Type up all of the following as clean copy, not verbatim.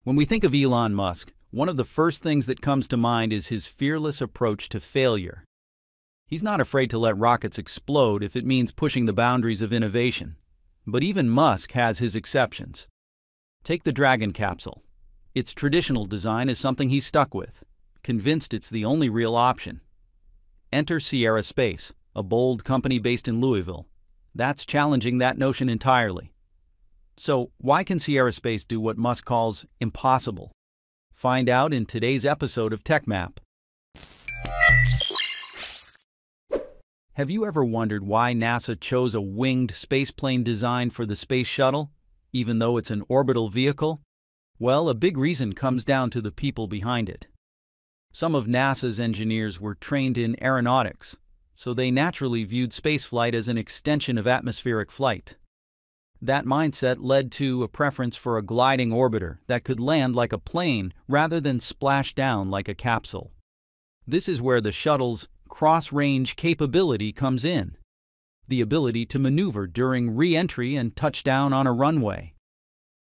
When we think of Elon Musk, one of the first things that comes to mind is his fearless approach to failure. He's not afraid to let rockets explode if it means pushing the boundaries of innovation. But even Musk has his exceptions. Take the Dragon capsule. Its traditional design is something he's stuck with, convinced it's the only real option. Enter Sierra Space, a bold company based in Louisville. That's challenging that notion entirely. So, why can Sierra Space do what Musk calls impossible? Find out in today's episode of Techmap. Have you ever wondered why NASA chose a winged spaceplane design for the Space Shuttle, even though it's an orbital vehicle? Well, a big reason comes down to the people behind it. Some of NASA's engineers were trained in aeronautics, so they naturally viewed spaceflight as an extension of atmospheric flight. That mindset led to a preference for a gliding orbiter that could land like a plane rather than splash down like a capsule. This is where the shuttle's cross-range capability comes in, the ability to maneuver during re-entry and touchdown on a runway.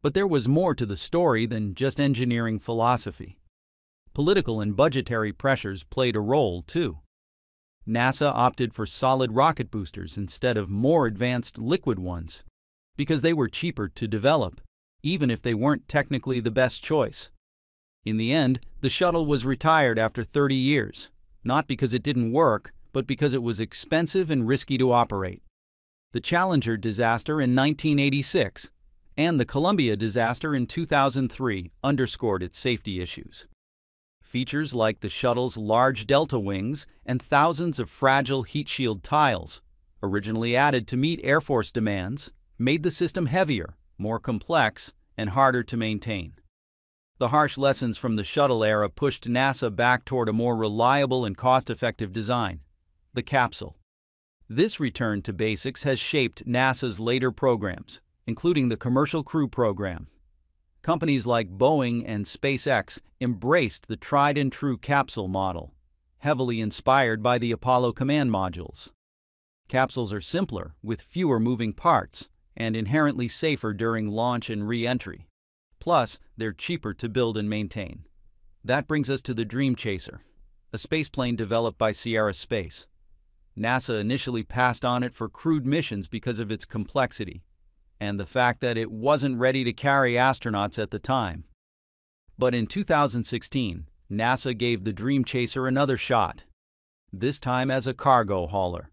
But there was more to the story than just engineering philosophy. Political and budgetary pressures played a role, too. NASA opted for solid rocket boosters instead of more advanced liquid ones, because they were cheaper to develop, even if they weren't technically the best choice. In the end, the shuttle was retired after 30 years, not because it didn't work, but because it was expensive and risky to operate. The Challenger disaster in 1986 and the Columbia disaster in 2003 underscored its safety issues. Features like the shuttle's large delta wings and thousands of fragile heat shield tiles, originally added to meet Air Force demands, made the system heavier, more complex, and harder to maintain. The harsh lessons from the shuttle era pushed NASA back toward a more reliable and cost-effective design, the capsule. This return to basics has shaped NASA's later programs, including the Commercial Crew Program. Companies like Boeing and SpaceX embraced the tried-and-true capsule model, heavily inspired by the Apollo command modules. Capsules are simpler, with fewer moving parts, and inherently safer during launch and re-entry. Plus, they're cheaper to build and maintain. That brings us to the Dream Chaser, a spaceplane developed by Sierra Space. NASA initially passed on it for crewed missions because of its complexity, and the fact that it wasn't ready to carry astronauts at the time. But in 2016, NASA gave the Dream Chaser another shot, this time as a cargo hauler.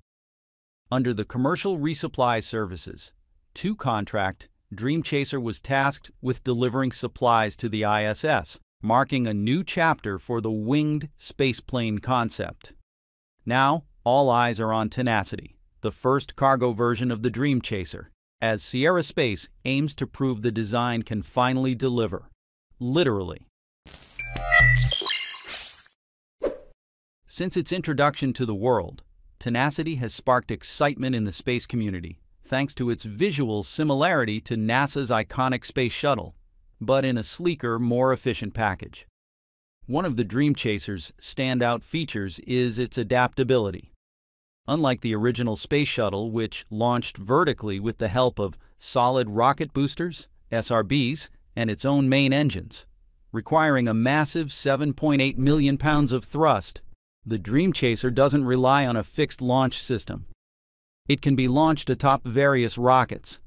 Under the Commercial Resupply Services 2 contract, Dream Chaser was tasked with delivering supplies to the ISS, marking a new chapter for the winged spaceplane concept. Now, all eyes are on Tenacity, the first cargo version of the Dream Chaser, as Sierra Space aims to prove the design can finally deliver, literally. Since its introduction to the world, Tenacity has sparked excitement in the space community, thanks to its visual similarity to NASA's iconic Space Shuttle, but in a sleeker, more efficient package. One of the Dream Chaser's standout features is its adaptability. Unlike the original Space Shuttle, which launched vertically with the help of solid rocket boosters, SRBs, and its own main engines, requiring a massive 7.8 million pounds of thrust, the Dream Chaser doesn't rely on a fixed launch system. It can be launched atop various rockets.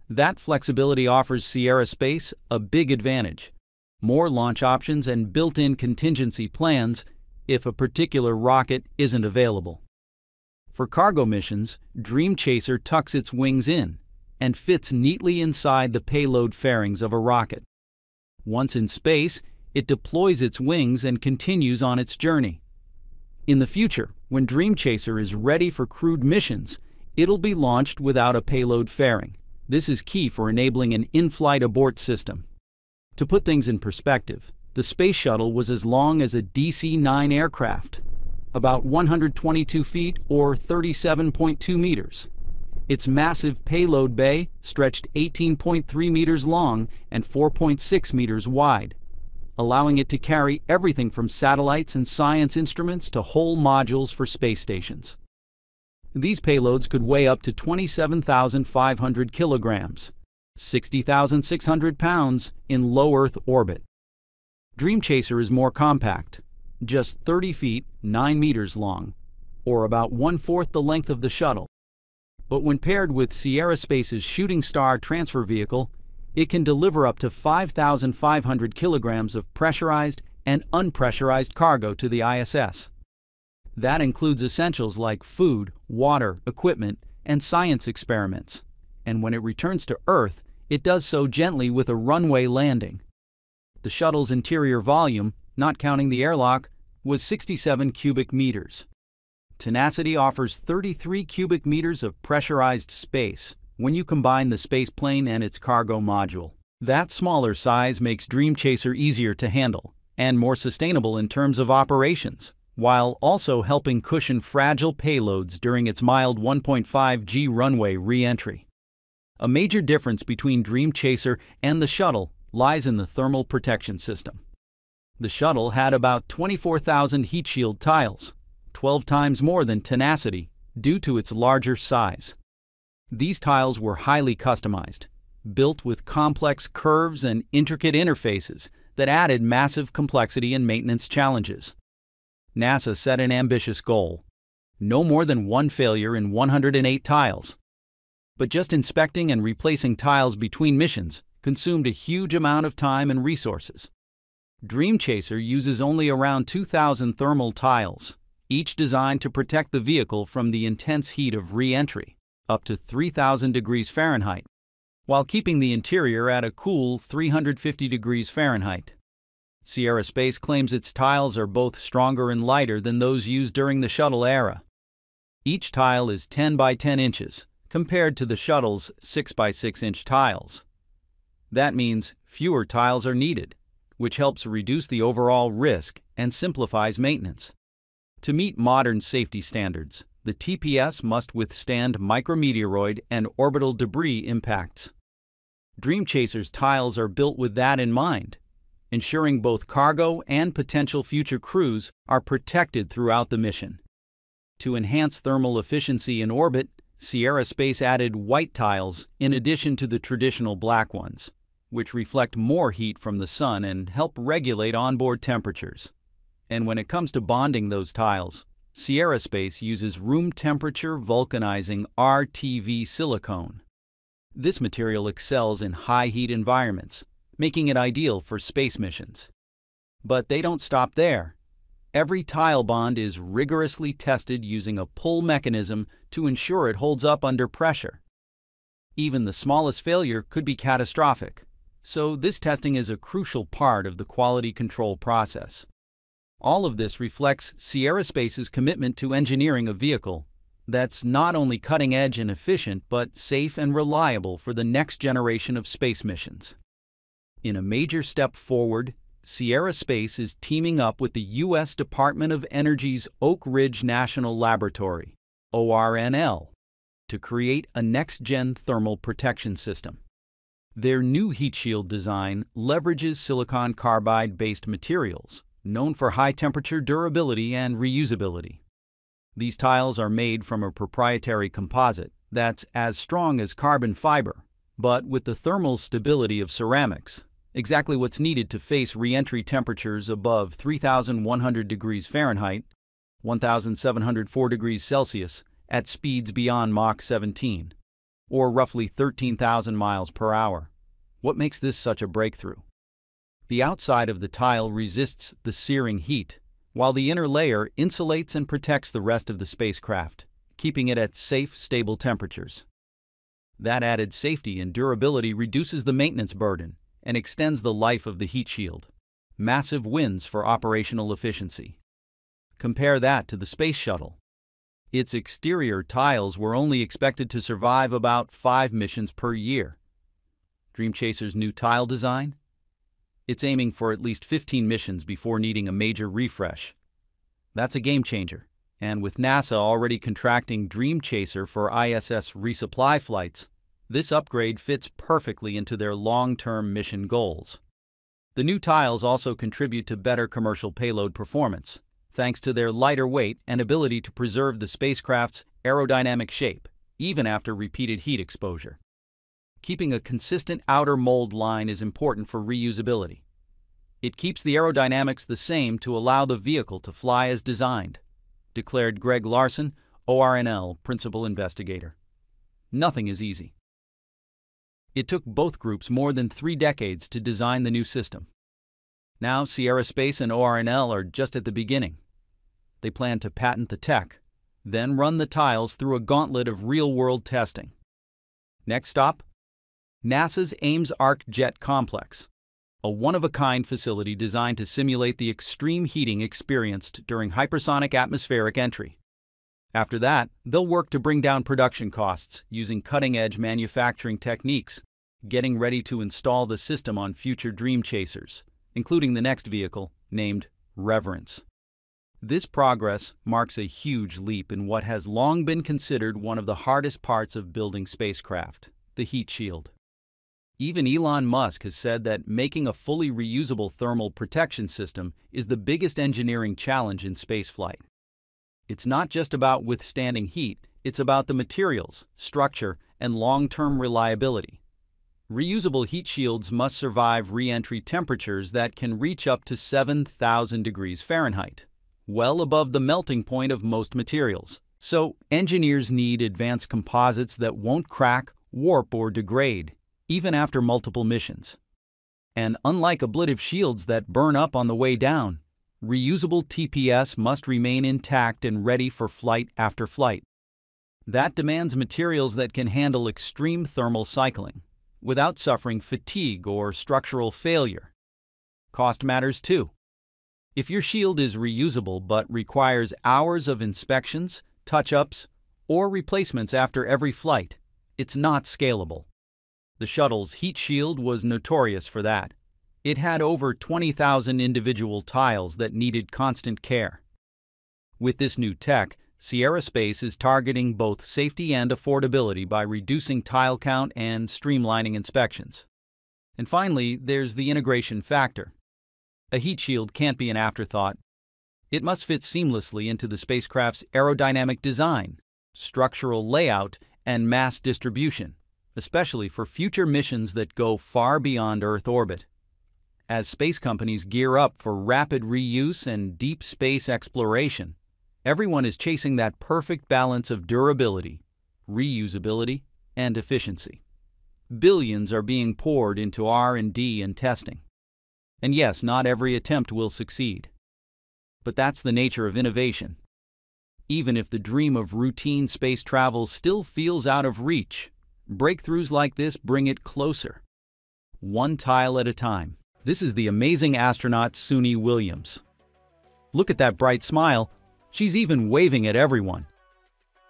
That flexibility offers Sierra Space a big advantage, more launch options and built-in contingency plans if a particular rocket isn't available. For cargo missions, Dream Chaser tucks its wings in and fits neatly inside the payload fairings of a rocket. Once in space, it deploys its wings and continues on its journey. In the future, when Dream Chaser is ready for crewed missions, it'll be launched without a payload fairing. This is key for enabling an in-flight abort system. To put things in perspective, the Space Shuttle was as long as a DC-9 aircraft, about 122 feet or 37.2 meters. Its massive payload bay stretched 18.3 meters long and 4.6 meters wide, allowing it to carry everything from satellites and science instruments to whole modules for space stations. These payloads could weigh up to 27,500 kilograms, 60,600 pounds in low Earth orbit. Dream Chaser is more compact, just 30 feet 9 meters long, or about 1/4 the length of the shuttle. But when paired with Sierra Space's Shooting Star transfer vehicle, it can deliver up to 5,500 kilograms of pressurized and unpressurized cargo to the ISS. That includes essentials like food, water, equipment, and science experiments. And when it returns to Earth, it does so gently with a runway landing. The shuttle's interior volume, not counting the airlock, was 67 cubic meters. Tenacity offers 33 cubic meters of pressurized space when you combine the spaceplane and its cargo module. That smaller size makes Dream Chaser easier to handle and more sustainable in terms of operations, while also helping cushion fragile payloads during its mild 1.5 G runway re-entry. A major difference between Dream Chaser and the shuttle lies in the thermal protection system. The shuttle had about 24,000 heat shield tiles, 12 times more than Tenacity, due to its larger size. These tiles were highly customized, built with complex curves and intricate interfaces that added massive complexity and maintenance challenges. NASA set an ambitious goal: no more than one failure in 108 tiles. But just inspecting and replacing tiles between missions consumed a huge amount of time and resources. Dream Chaser uses only around 2,000 thermal tiles, each designed to protect the vehicle from the intense heat of re-entry, up to 3,000 degrees Fahrenheit, while keeping the interior at a cool 350 degrees Fahrenheit. Sierra Space claims its tiles are both stronger and lighter than those used during the shuttle era. Each tile is 10 by 10 inches, compared to the shuttle's 6 by 6 inch tiles. That means fewer tiles are needed, which helps reduce the overall risk and simplifies maintenance. To meet modern safety standards, the TPS must withstand micrometeoroid and orbital debris impacts. Dream Chaser's tiles are built with that in mind, ensuring both cargo and potential future crews are protected throughout the mission. To enhance thermal efficiency in orbit, Sierra Space added white tiles in addition to the traditional black ones, which reflect more heat from the sun and help regulate onboard temperatures. And when it comes to bonding those tiles, Sierra Space uses room temperature vulcanizing RTV silicone. This material excels in high heat environments, making it ideal for space missions. But they don't stop there. Every tile bond is rigorously tested using a pull mechanism to ensure it holds up under pressure. Even the smallest failure could be catastrophic, so this testing is a crucial part of the quality control process. All of this reflects Sierra Space's commitment to engineering a vehicle that's not only cutting-edge and efficient, but safe and reliable for the next generation of space missions. In a major step forward, Sierra Space is teaming up with the U.S. Department of Energy's Oak Ridge National Laboratory, ORNL, to create a next-gen thermal protection system. Their new heat shield design leverages silicon carbide-based materials, known for high-temperature durability and reusability. These tiles are made from a proprietary composite that's as strong as carbon fiber, but with the thermal stability of ceramics, exactly what's needed to face re-entry temperatures above 3,100 degrees Fahrenheit, 1,704 degrees Celsius, at speeds beyond Mach 17, or roughly 13,000 miles per hour. What makes this such a breakthrough? The outside of the tile resists the searing heat, while the inner layer insulates and protects the rest of the spacecraft, keeping it at safe, stable temperatures. That added safety and durability reduces the maintenance burden and extends the life of the heat shield. Massive wins for operational efficiency. Compare that to the Space Shuttle. Its exterior tiles were only expected to survive about 5 missions per year. Dream Chaser's new tile design? It's aiming for at least 15 missions before needing a major refresh. That's a game changer, and with NASA already contracting Dream Chaser for ISS resupply flights, this upgrade fits perfectly into their long-term mission goals. The new tiles also contribute to better commercial payload performance, thanks to their lighter weight and ability to preserve the spacecraft's aerodynamic shape, even after repeated heat exposure. Keeping a consistent outer mold line is important for reusability. It keeps the aerodynamics the same to allow the vehicle to fly as designed, declared Greg Larson, ORNL Principal Investigator. Nothing is easy. It took both groups more than 3 decades to design the new system. Now Sierra Space and ORNL are just at the beginning. They plan to patent the tech, then run the tiles through a gauntlet of real-world testing. Next stop, NASA's Ames Arc Jet Complex, a one-of-a-kind facility designed to simulate the extreme heating experienced during hypersonic atmospheric entry. After that, they'll work to bring down production costs using cutting-edge manufacturing techniques, getting ready to install the system on future Dream Chasers, including the next vehicle, named Reverence. This progress marks a huge leap in what has long been considered one of the hardest parts of building spacecraft, the heat shield. Even Elon Musk has said that making a fully reusable thermal protection system is the biggest engineering challenge in spaceflight. It's not just about withstanding heat, it's about the materials, structure, and long-term reliability. Reusable heat shields must survive re-entry temperatures that can reach up to 7,000 degrees Fahrenheit, well above the melting point of most materials. So, engineers need advanced composites that won't crack, warp, or degrade, even after multiple missions. And unlike ablative shields that burn up on the way down, reusable TPS must remain intact and ready for flight after flight. That demands materials that can handle extreme thermal cycling, without suffering fatigue or structural failure. Cost matters too. If your shield is reusable but requires hours of inspections, touch-ups, or replacements after every flight, it's not scalable. The shuttle's heat shield was notorious for that. It had over 20,000 individual tiles that needed constant care. With this new tech, Sierra Space is targeting both safety and affordability by reducing tile count and streamlining inspections. And finally, there's the integration factor. A heat shield can't be an afterthought. It must fit seamlessly into the spacecraft's aerodynamic design, structural layout, and mass distribution, especially for future missions that go far beyond Earth orbit. As space companies gear up for rapid reuse and deep space exploration, everyone is chasing that perfect balance of durability, reusability, and efficiency. Billions are being poured into R&D and testing. And yes, not every attempt will succeed. But that's the nature of innovation. Even if the dream of routine space travel still feels out of reach, breakthroughs like this bring it closer, one tile at a time. This is the amazing astronaut Suni Williams. Look at that bright smile. She's even waving at everyone.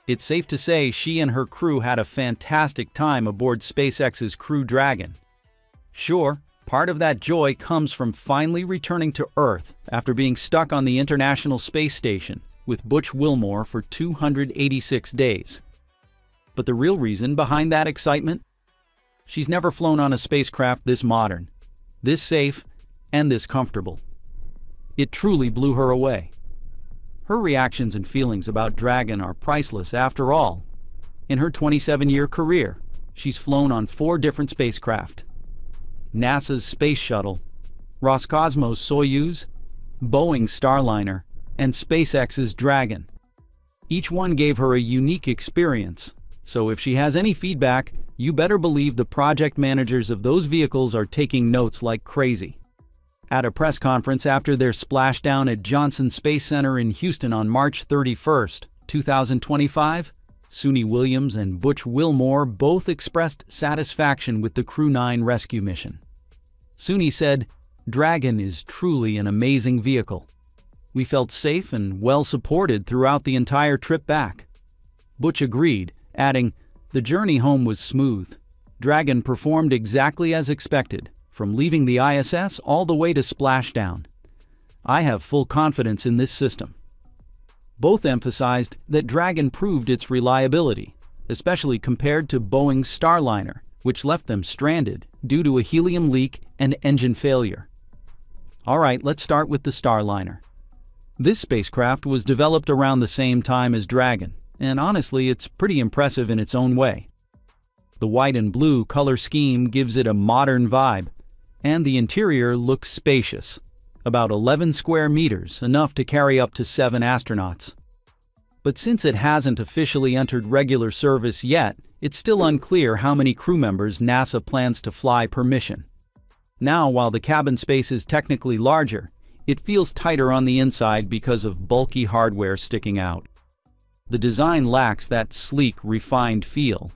It's safe to say she and her crew had a fantastic time aboard SpaceX's Crew Dragon. Sure, part of that joy comes from finally returning to Earth after being stuck on the International Space Station with Butch Wilmore for 286 days. But the real reason behind that excitement? She's never flown on a spacecraft this modern, this safe, and this comfortable. It truly blew her away. Her reactions and feelings about Dragon are priceless after all. In her 27-year career, she's flown on 4 different spacecraft: NASA's Space Shuttle, Roscosmos Soyuz, Boeing's Starliner, and SpaceX's Dragon. Each one gave her a unique experience, so if she has any feedback, you better believe the project managers of those vehicles are taking notes like crazy. At a press conference after their splashdown at Johnson Space Center in Houston on March 31, 2025, Suni Williams and Butch Wilmore both expressed satisfaction with the Crew 9 rescue mission. Suni said, "Dragon is truly an amazing vehicle. We felt safe and well supported throughout the entire trip back." Butch agreed, adding, "The journey home was smooth. Dragon performed exactly as expected, from leaving the ISS all the way to splashdown. I have full confidence in this system." Both emphasized that Dragon proved its reliability, especially compared to Boeing's Starliner, which left them stranded due to a helium leak and engine failure. All right, let's start with the Starliner. This spacecraft was developed around the same time as Dragon, and honestly, it's pretty impressive in its own way. The white and blue color scheme gives it a modern vibe, And the interior looks spacious, about 11 square meters, enough to carry up to 7 astronauts. But since it hasn't officially entered regular service yet, it's still unclear how many crew members NASA plans to fly per mission. Now, while the cabin space is technically larger, it feels tighter on the inside because of bulky hardware sticking out. The design lacks that sleek, refined feel.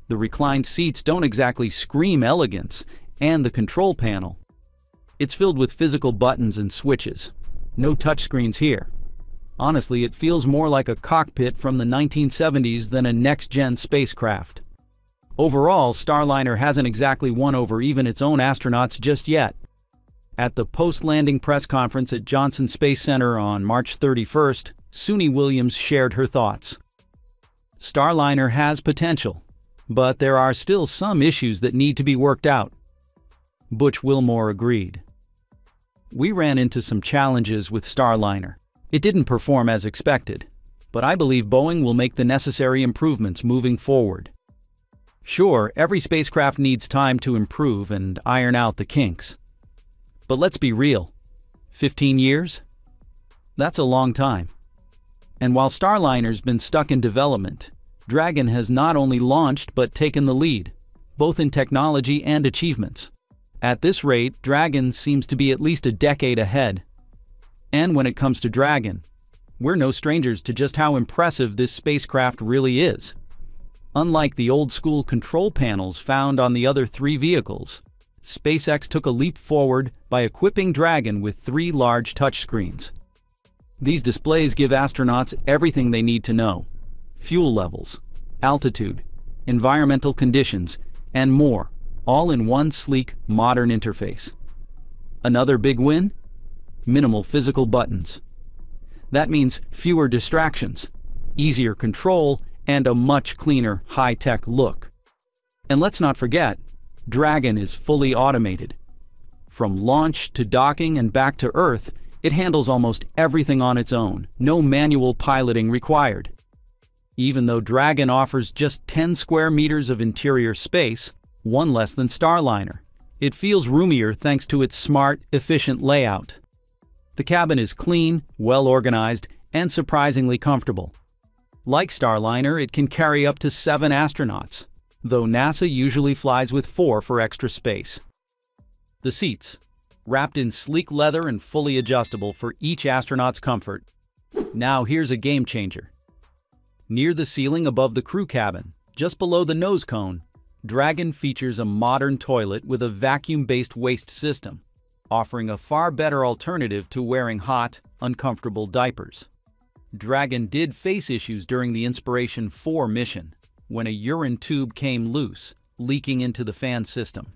The reclined seats don't exactly scream elegance, and the control panel. It's filled with physical buttons and switches. No touchscreens here. Honestly, it feels more like a cockpit from the 1970s than a next-gen spacecraft. Overall, Starliner hasn't exactly won over even its own astronauts just yet. At the post-landing press conference at Johnson Space Center on March 31st, Suni Williams shared her thoughts. Starliner has potential, but there are still some issues that need to be worked out. Butch Wilmore agreed. We ran into some challenges with Starliner. It didn't perform as expected, but I believe Boeing will make the necessary improvements moving forward. Sure, every spacecraft needs time to improve and iron out the kinks. But let's be real, 15 years? That's a long time. And while Starliner's been stuck in development, Dragon has not only launched but taken the lead, both in technology and achievements. At this rate, Dragon seems to be at least a decade ahead. And when it comes to Dragon, we're no strangers to just how impressive this spacecraft really is. Unlike the old-school control panels found on the other 3 vehicles, SpaceX took a leap forward by equipping Dragon with 3 large touchscreens. These displays give astronauts everything they need to know: fuel levels, altitude, environmental conditions, and more, all in one sleek, modern interface. Another big win? Minimal physical buttons. That means fewer distractions, easier control, and a much cleaner, high-tech look. And let's not forget, Dragon is fully automated. From launch to docking and back to Earth, it handles almost everything on its own, no manual piloting required. Even though Dragon offers just 10 square meters of interior space, one less than Starliner, it feels roomier thanks to its smart, efficient layout. The cabin is clean, well-organized, and surprisingly comfortable. Like Starliner, it can carry up to 7 astronauts, though NASA usually flies with 4 for extra space. The seats, wrapped in sleek leather and fully adjustable for each astronaut's comfort. Now here's a game changer. Near the ceiling above the crew cabin, just below the nose cone, Dragon features a modern toilet with a vacuum-based waste system, offering a far better alternative to wearing hot, uncomfortable diapers. Dragon did face issues during the Inspiration 4 mission, when a urine tube came loose, leaking into the fan system.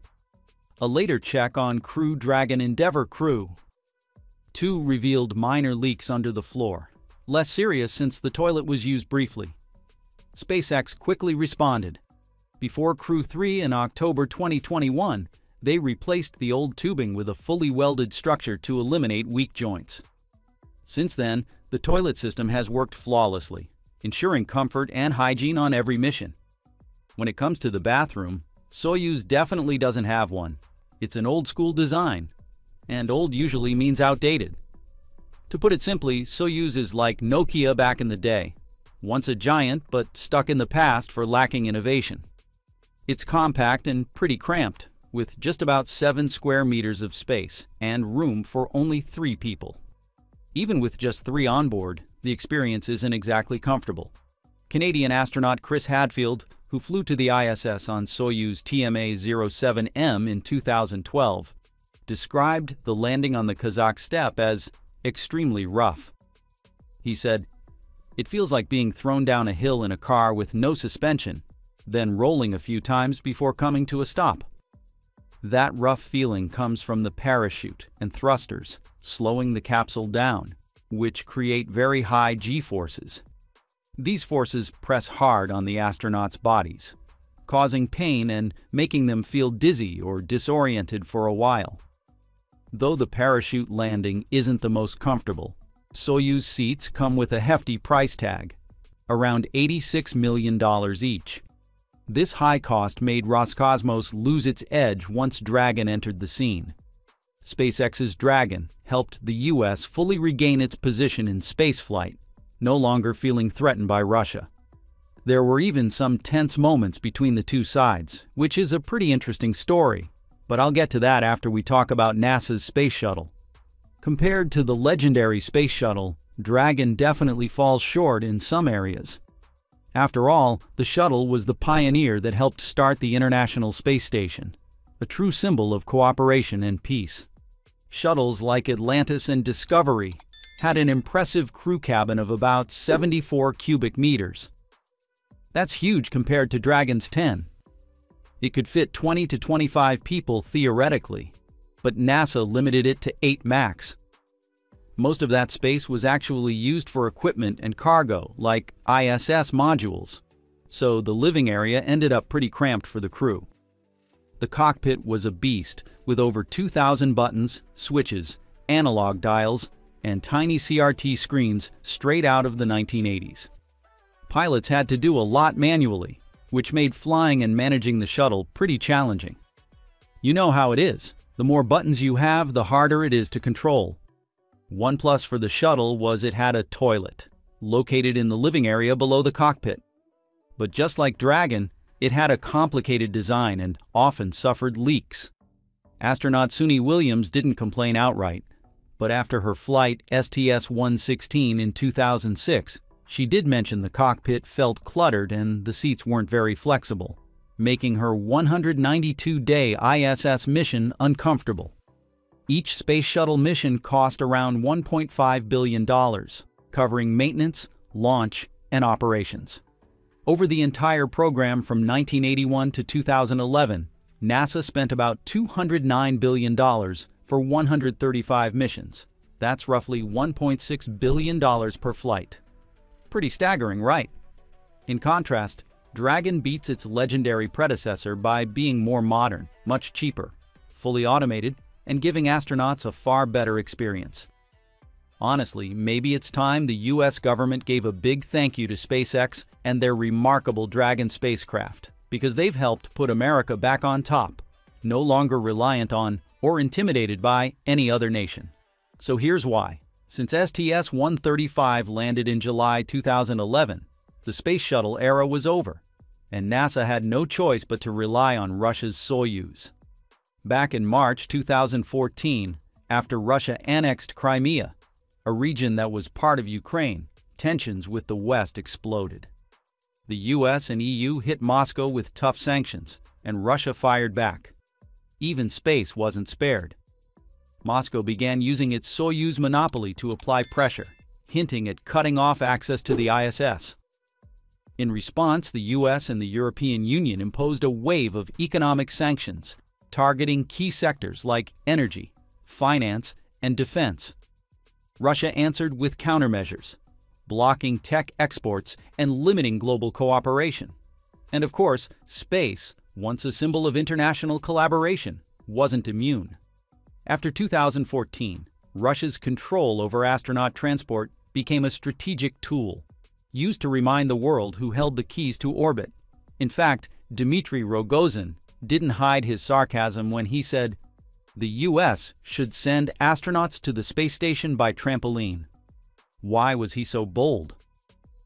A later check on Crew Dragon Endeavour crew 2 revealed minor leaks under the floor, less serious since the toilet was used briefly. SpaceX quickly responded. Before Crew 3 in October 2021, they replaced the old tubing with a fully welded structure to eliminate weak joints. Since then, the toilet system has worked flawlessly, ensuring comfort and hygiene on every mission. When it comes to the bathroom, Soyuz definitely doesn't have one. It's an old-school design, and old usually means outdated. To put it simply, Soyuz is like Nokia back in the day, once a giant but stuck in the past for lacking innovation. It's compact and pretty cramped, with just about 7 square meters of space and room for only 3 people. Even with just 3 on board, the experience isn't exactly comfortable. Canadian astronaut Chris Hadfield, who flew to the ISS on Soyuz TMA-07M in 2012, described the landing on the Kazakh steppe as extremely rough. He said, "It feels like being thrown down a hill in a car with no suspension, then rolling a few times before coming to a stop." That rough feeling comes from the parachute and thrusters slowing the capsule down, which create very high G-forces. These forces press hard on the astronauts' bodies, causing pain and making them feel dizzy or disoriented for a while. Though the parachute landing isn't the most comfortable, Soyuz seats come with a hefty price tag, around $86 million each. This high cost made Roscosmos lose its edge once Dragon entered the scene. SpaceX's Dragon helped the US fully regain its position in spaceflight, no longer feeling threatened by Russia. There were even some tense moments between the two sides, which is a pretty interesting story, but I'll get to that after we talk about NASA's Space Shuttle. Compared to the legendary Space Shuttle, Dragon definitely falls short in some areas. After all, the shuttle was the pioneer that helped start the International Space Station, a true symbol of cooperation and peace. Shuttles like Atlantis and Discovery had an impressive crew cabin of about 74 cubic meters. That's huge compared to Dragon's 10. It could fit 20 to 25 people theoretically, but NASA limited it to 8 max. Most of that space was actually used for equipment and cargo, like ISS modules, so the living area ended up pretty cramped for the crew. The cockpit was a beast, with over 2,000 buttons, switches, analog dials, and tiny CRT screens straight out of the 1980s. Pilots had to do a lot manually, which made flying and managing the shuttle pretty challenging. You know how it is. The more buttons you have, the harder it is to control. One plus for the shuttle was it had a toilet, located in the living area below the cockpit. But just like Dragon, it had a complicated design and often suffered leaks. Astronaut Suni Williams didn't complain outright, but after her flight STS-116 in 2006, she did mention the cockpit felt cluttered and the seats weren't very flexible, making her 192-day ISS mission uncomfortable. Each space shuttle mission cost around $1.5 billion, covering maintenance, launch, and operations. Over the entire program from 1981 to 2011, NASA spent about $209 billion for 135 missions. That's roughly $1.6 billion per flight. Pretty staggering, right? In contrast, Dragon beats its legendary predecessor by being more modern, much cheaper, fully automated, and giving astronauts a far better experience. Honestly, maybe it's time the US government gave a big thank you to SpaceX and their remarkable Dragon spacecraft, because they've helped put America back on top, no longer reliant on or intimidated by any other nation. So here's why. Since STS-135 landed in July 2011, the Space Shuttle era was over, and NASA had no choice but to rely on Russia's Soyuz. Back in March 2014, after Russia annexed Crimea, a region that was part of Ukraine, tensions with the West exploded. The US and EU hit Moscow with tough sanctions, and Russia fired back. Even space wasn't spared. Moscow began using its Soyuz monopoly to apply pressure, hinting at cutting off access to the ISS. In response, the US and the European Union imposed a wave of economic sanctions, targeting key sectors like energy, finance, and defense. Russia answered with countermeasures, blocking tech exports and limiting global cooperation. And of course, space, once a symbol of international collaboration, wasn't immune. After 2014, Russia's control over astronaut transport became a strategic tool, used to remind the world who held the keys to orbit. In fact, Dmitry Rogozin didn't hide his sarcasm when he said, "The US should send astronauts to the space station by trampoline." Why was he so bold?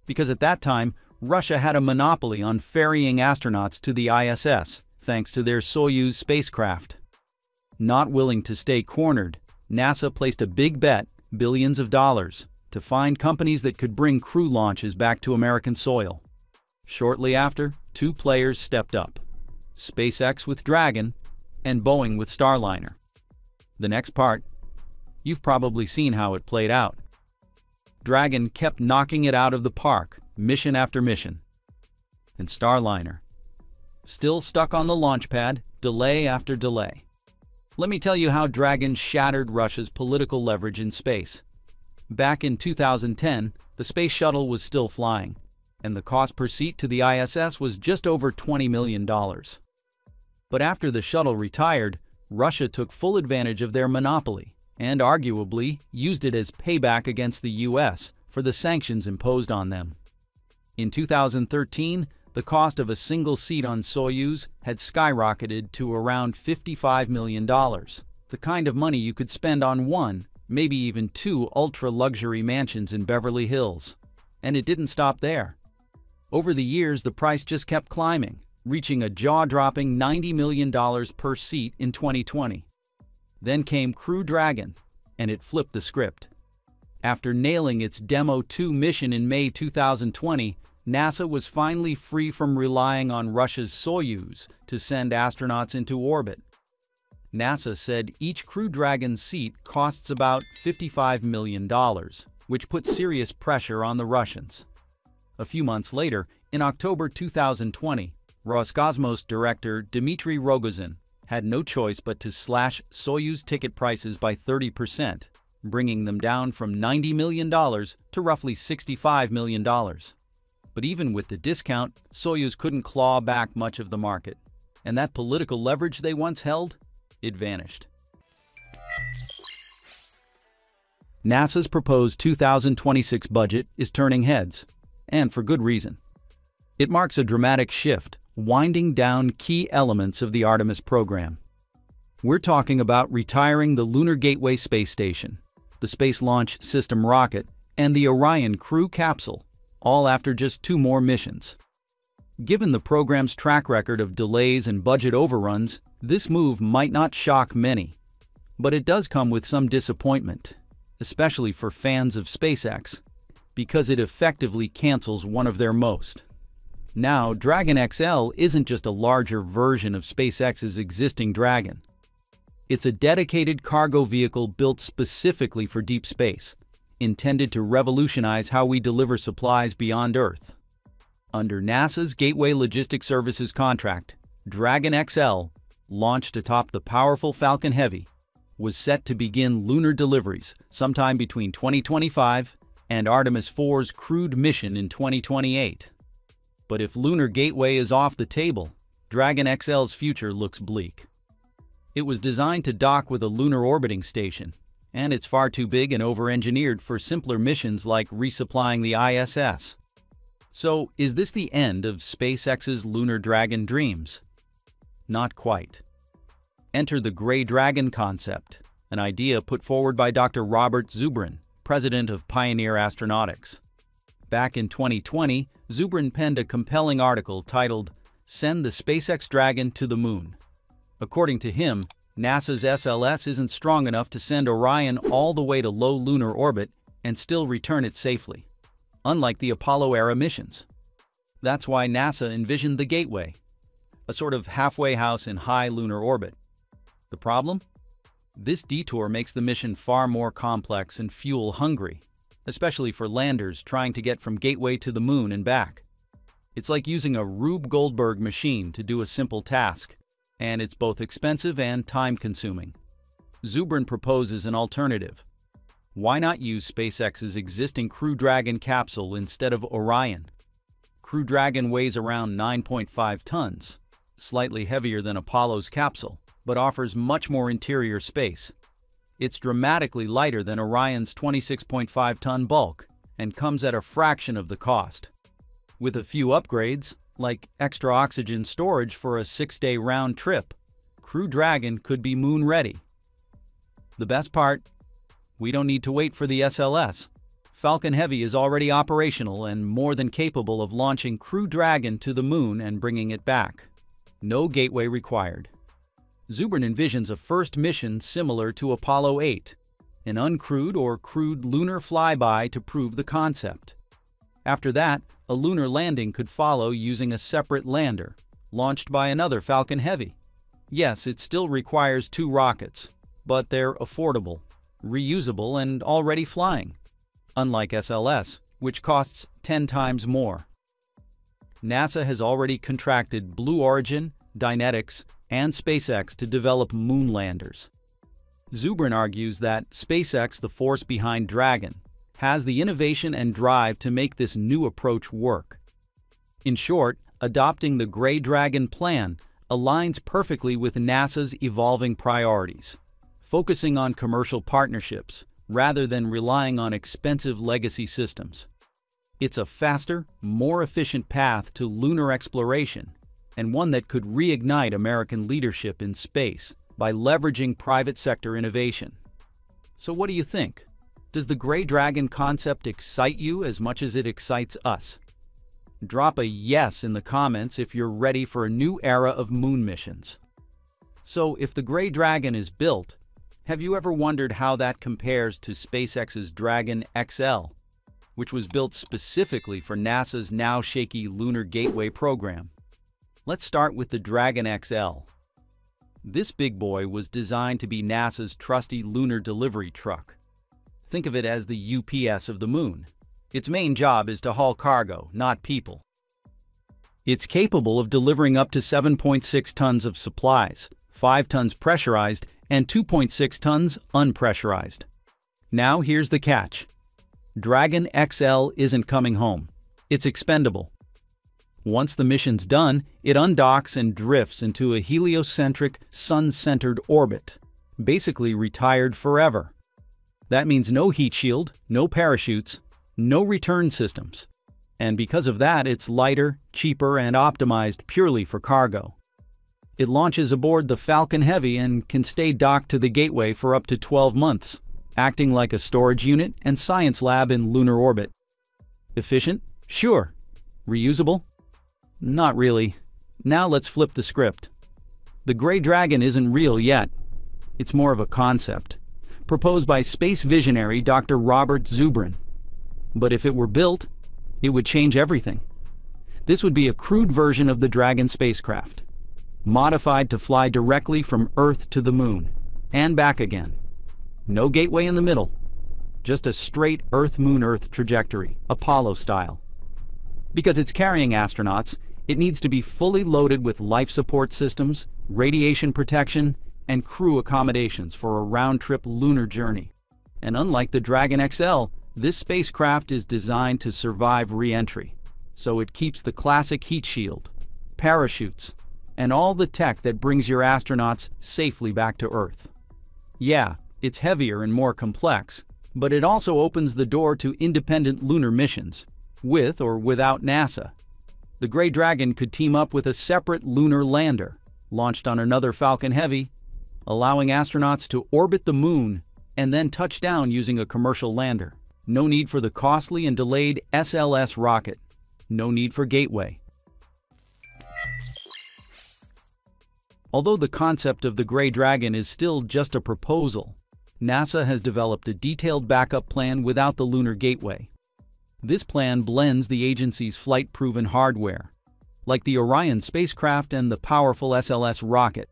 Because at that time, Russia had a monopoly on ferrying astronauts to the ISS, thanks to their Soyuz spacecraft. Not willing to stay cornered, NASA placed a big bet, billions of dollars, to find companies that could bring crew launches back to American soil. Shortly after, 2 players stepped up: SpaceX with Dragon and Boeing with Starliner. The next part, you've probably seen how it played out. Dragon kept knocking it out of the park, mission after mission. And Starliner, still stuck on the launch pad, delay after delay. Let me tell you how Dragon shattered Russia's political leverage in space. Back in 2010, the Space Shuttle was still flying, and the cost per seat to the ISS was just over $20 million. But after the shuttle retired, Russia took full advantage of their monopoly and arguably used it as payback against the US for the sanctions imposed on them. In 2013, the cost of a single seat on Soyuz had skyrocketed to around $55 million, the kind of money you could spend on one, maybe even two ultra-luxury mansions in Beverly Hills. And it didn't stop there. Over the years, the price just kept climbing, reaching a jaw-dropping $90 million per seat in 2020. Then came Crew Dragon, and it flipped the script. After nailing its Demo 2 mission in May 2020, NASA was finally free from relying on Russia's Soyuz to send astronauts into orbit. NASA said each Crew Dragon seat costs about $55 million, which put serious pressure on the Russians. A few months later, in October 2020, Roscosmos director Dmitry Rogozin had no choice but to slash Soyuz ticket prices by 30%, bringing them down from $90 million to roughly $65 million. But even with the discount, Soyuz couldn't claw back much of the market, and that political leverage they once held, it vanished. NASA's proposed 2026 budget is turning heads, and for good reason. It marks a dramatic shift, winding down key elements of the Artemis program. We're talking about retiring the Lunar Gateway space station, the Space Launch System rocket, and the Orion crew capsule, all after just 2 more missions. Given the program's track record of delays and budget overruns, this move might not shock many. But it does come with some disappointment, especially for fans of SpaceX, because it effectively cancels one of their most. Now, Dragon XL isn't just a larger version of SpaceX's existing Dragon. It's a dedicated cargo vehicle built specifically for deep space, intended to revolutionize how we deliver supplies beyond Earth. Under NASA's Gateway Logistics Services contract, Dragon XL, launched atop the powerful Falcon Heavy, was set to begin lunar deliveries sometime between 2025 and Artemis 4's crewed mission in 2028. But if Lunar Gateway is off the table, Dragon XL's future looks bleak. It was designed to dock with a lunar orbiting station, and it's far too big and over-engineered for simpler missions like resupplying the ISS. So, is this the end of SpaceX's Lunar Dragon dreams? Not quite. Enter the Gray Dragon concept, an idea put forward by Dr. Robert Zubrin, president of Pioneer Astronautics. Back in 2020, Zubrin penned a compelling article titled, "Send the SpaceX Dragon to the Moon." According to him, NASA's SLS isn't strong enough to send Orion all the way to low lunar orbit and still return it safely, unlike the Apollo-era missions. That's why NASA envisioned the Gateway, a sort of halfway house in high lunar orbit. The problem? This detour makes the mission far more complex and fuel-hungry, especially for landers trying to get from Gateway to the Moon and back. It's like using a Rube Goldberg machine to do a simple task, and it's both expensive and time-consuming. Zubrin proposes an alternative. Why not use SpaceX's existing Crew Dragon capsule instead of Orion? Crew Dragon weighs around 9.5 tons, slightly heavier than Apollo's capsule, but offers much more interior space. It's dramatically lighter than Orion's 26.5-ton bulk and comes at a fraction of the cost. With a few upgrades, like extra oxygen storage for a 6-day round trip, Crew Dragon could be moon-ready. The best part? We don't need to wait for the SLS. Falcon Heavy is already operational and more than capable of launching Crew Dragon to the Moon and bringing it back. No gateway required. Zubrin envisions a first mission similar to Apollo 8, an uncrewed or crewed lunar flyby to prove the concept. After that, a lunar landing could follow using a separate lander, launched by another Falcon Heavy. Yes, it still requires 2 rockets, but they're affordable, reusable, and already flying, unlike SLS, which costs 10 times more. NASA has already contracted Blue Origin, Dynetics, and SpaceX to develop moon landers. Zubrin argues that SpaceX, the force behind Dragon, has the innovation and drive to make this new approach work. In short, adopting the Gray Dragon plan aligns perfectly with NASA's evolving priorities, focusing on commercial partnerships rather than relying on expensive legacy systems. It's a faster, more efficient path to lunar exploration, and one that could reignite American leadership in space by leveraging private sector innovation. So what do you think? Does the Gray Dragon concept excite you as much as it excites us? Drop a yes in the comments if you're ready for a new era of moon missions. So if the Gray Dragon is built, have you ever wondered how that compares to SpaceX's Dragon XL, which was built specifically for NASA's now shaky Lunar Gateway program? Let's start with the Dragon XL. This big boy was designed to be NASA's trusty lunar delivery truck. Think of it as the UPS of the moon. Its main job is to haul cargo, not people. It's capable of delivering up to 7.6 tons of supplies, 5 tons pressurized and 2.6 tons unpressurized. Now here's the catch. Dragon XL isn't coming home. It's expendable. Once the mission's done, it undocks and drifts into a heliocentric, sun-centered orbit, basically retired forever. That means no heat shield, no parachutes, no return systems. And because of that, it's lighter, cheaper, and optimized purely for cargo. It launches aboard the Falcon Heavy and can stay docked to the Gateway for up to 12 months, acting like a storage unit and science lab in lunar orbit. Efficient? Sure. Reusable? Not really. Now let's flip the script. The Gray Dragon isn't real yet. It's more of a concept, proposed by space visionary Dr. Robert Zubrin. But if it were built, it would change everything. This would be a crude version of the Dragon spacecraft, modified to fly directly from Earth to the Moon, and back again. No gateway in the middle, just a straight Earth-Moon-Earth trajectory, Apollo style. Because it's carrying astronauts, it needs to be fully loaded with life support systems, radiation protection, and crew accommodations for a round-trip lunar journey. And unlike the Dragon XL, this spacecraft is designed to survive re-entry, so it keeps the classic heat shield, parachutes, and all the tech that brings your astronauts safely back to Earth. Yeah, it's heavier and more complex, but it also opens the door to independent lunar missions, with or without NASA. The Gray Dragon could team up with a separate lunar lander, launched on another Falcon Heavy, allowing astronauts to orbit the Moon and then touch down using a commercial lander. No need for the costly and delayed SLS rocket. No need for gateway. Although the concept of the Gray Dragon is still just a proposal, NASA has developed a detailed backup plan without the lunar gateway. This plan blends the agency's flight-proven hardware, like the Orion spacecraft and the powerful SLS rocket,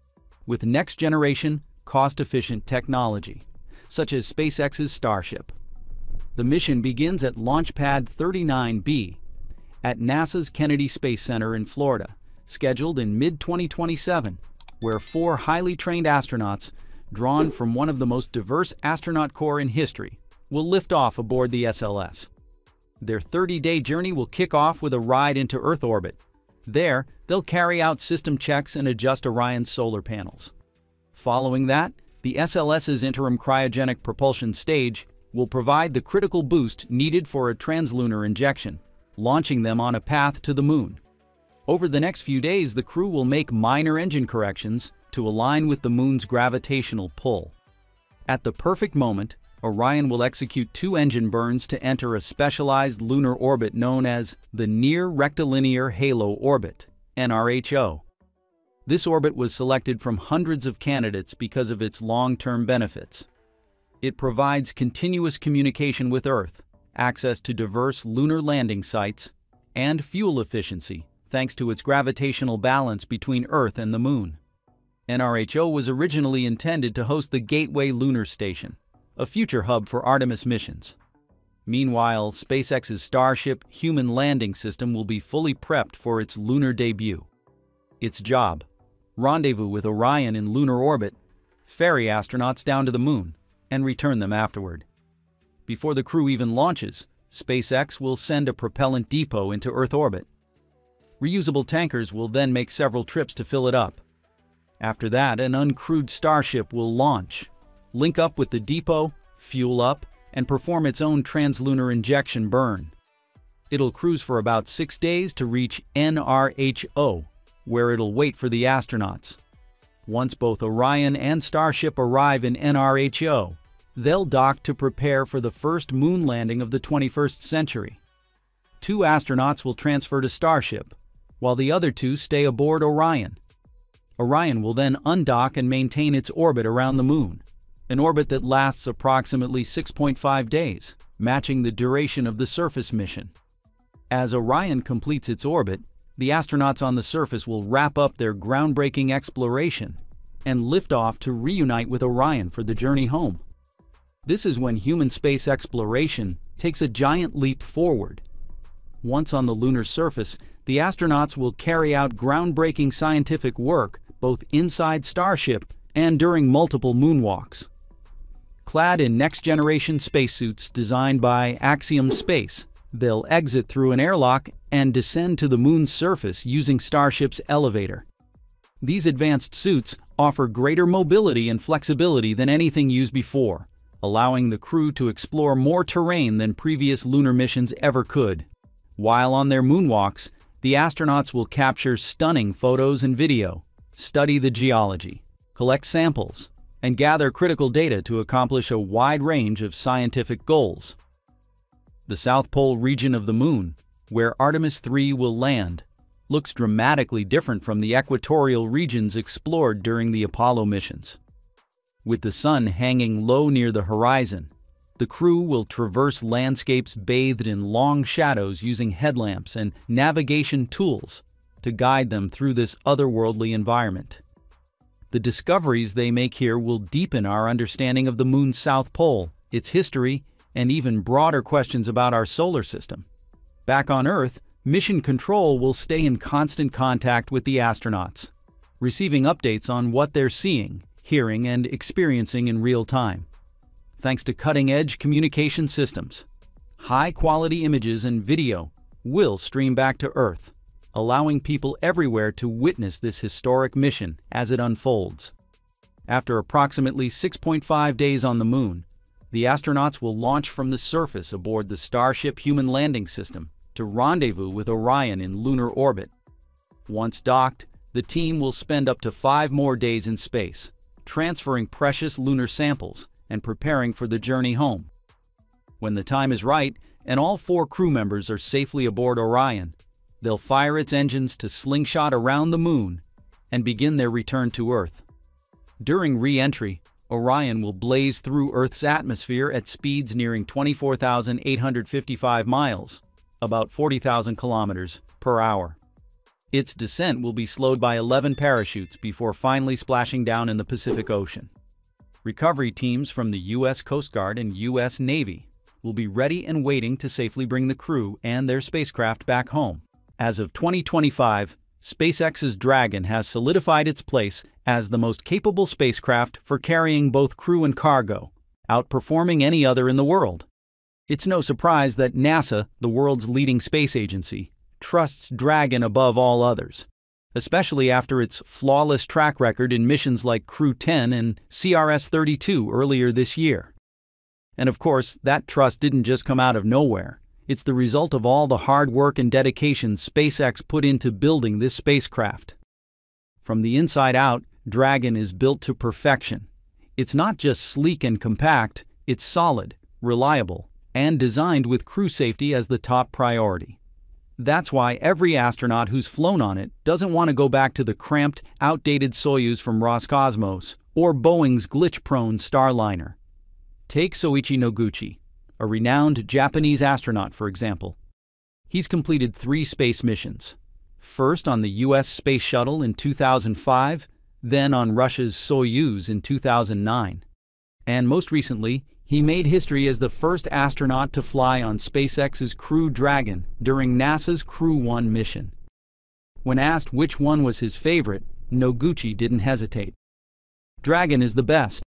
with next-generation, cost-efficient technology, such as SpaceX's Starship. The mission begins at Launch Pad 39B at NASA's Kennedy Space Center in Florida, scheduled in mid-2027, where 4 highly trained astronauts, drawn from one of the most diverse astronaut corps in history, will lift off aboard the SLS. Their 30-day journey will kick off with a ride into Earth orbit. There, they'll carry out system checks and adjust Orion's solar panels. Following that, the SLS's interim cryogenic propulsion stage will provide the critical boost needed for a translunar injection, launching them on a path to the Moon. Over the next few days, the crew will make minor engine corrections to align with the Moon's gravitational pull. At the perfect moment, Orion will execute 2 engine burns to enter a specialized lunar orbit known as the Near Rectilinear Halo Orbit, NRHO. This orbit was selected from hundreds of candidates because of its long-term benefits. It provides continuous communication with Earth, access to diverse lunar landing sites, and fuel efficiency thanks to its gravitational balance between Earth and the Moon. NRHO was originally intended to host the Gateway Lunar Station, a future hub for Artemis missions. Meanwhile, SpaceX's Starship human landing system will be fully prepped for its lunar debut. Its job: rendezvous with Orion in lunar orbit, ferry astronauts down to the Moon, and return them afterward. Before the crew even launches, SpaceX will send a propellant depot into Earth orbit. Reusable tankers will then make several trips to fill it up. After that, an uncrewed Starship will launch, link up with the depot, fuel up, and perform its own translunar injection burn. It'll cruise for about 6 days to reach NRHO, where it'll wait for the astronauts. Once both Orion and Starship arrive in NRHO, they'll dock to prepare for the first moon landing of the 21st century. 2 astronauts will transfer to Starship, while the other 2 stay aboard Orion. Orion will then undock and maintain its orbit around the moon, an orbit that lasts approximately 6.5 days, matching the duration of the surface mission. As Orion completes its orbit, the astronauts on the surface will wrap up their groundbreaking exploration and lift off to reunite with Orion for the journey home. This is when human space exploration takes a giant leap forward. Once on the lunar surface, the astronauts will carry out groundbreaking scientific work both inside Starship and during multiple moonwalks. Clad in next-generation spacesuits designed by Axiom Space, they'll exit through an airlock and descend to the moon's surface using Starship's elevator. These advanced suits offer greater mobility and flexibility than anything used before, allowing the crew to explore more terrain than previous lunar missions ever could. While on their moonwalks, the astronauts will capture stunning photos and video, study the geology, collect samples, and gather critical data to accomplish a wide range of scientific goals. The South Pole region of the Moon, where Artemis 3 will land, looks dramatically different from the equatorial regions explored during the Apollo missions. With the Sun hanging low near the horizon, the crew will traverse landscapes bathed in long shadows using headlamps and navigation tools to guide them through this otherworldly environment. The discoveries they make here will deepen our understanding of the Moon's South Pole, its history, and even broader questions about our solar system. Back on Earth, Mission Control will stay in constant contact with the astronauts, receiving updates on what they're seeing, hearing, and experiencing in real time. Thanks to cutting-edge communication systems, high-quality images and video will stream back to Earth, allowing people everywhere to witness this historic mission as it unfolds. After approximately 6.5 days on the Moon, the astronauts will launch from the surface aboard the Starship Human Landing System to rendezvous with Orion in lunar orbit. Once docked, the team will spend up to 5 more days in space, transferring precious lunar samples and preparing for the journey home. When the time is right and all 4 crew members are safely aboard Orion, they'll fire its engines to slingshot around the Moon and begin their return to Earth. During re-entry, Orion will blaze through Earth's atmosphere at speeds nearing 24,855 miles, about 40,000 kilometers per hour. Its descent will be slowed by 11 parachutes before finally splashing down in the Pacific Ocean. Recovery teams from the U.S. Coast Guard and U.S. Navy will be ready and waiting to safely bring the crew and their spacecraft back home. As of 2025, SpaceX's Dragon has solidified its place as the most capable spacecraft for carrying both crew and cargo, outperforming any other in the world. It's no surprise that NASA, the world's leading space agency, trusts Dragon above all others, especially after its flawless track record in missions like Crew 10 and CRS-32 earlier this year. And of course, that trust didn't just come out of nowhere. It's the result of all the hard work and dedication SpaceX put into building this spacecraft. From the inside out, Dragon is built to perfection. It's not just sleek and compact, it's solid, reliable, and designed with crew safety as the top priority. That's why every astronaut who's flown on it doesn't want to go back to the cramped, outdated Soyuz from Roscosmos or Boeing's glitch-prone Starliner. Take Soichi Noguchi, a renowned Japanese astronaut, for example. He's completed 3 space missions. First on the U.S. Space Shuttle in 2005, then on Russia's Soyuz in 2009. And most recently, he made history as the first astronaut to fly on SpaceX's Crew Dragon during NASA's Crew 1 mission. When asked which one was his favorite, Noguchi didn't hesitate. Dragon is the best.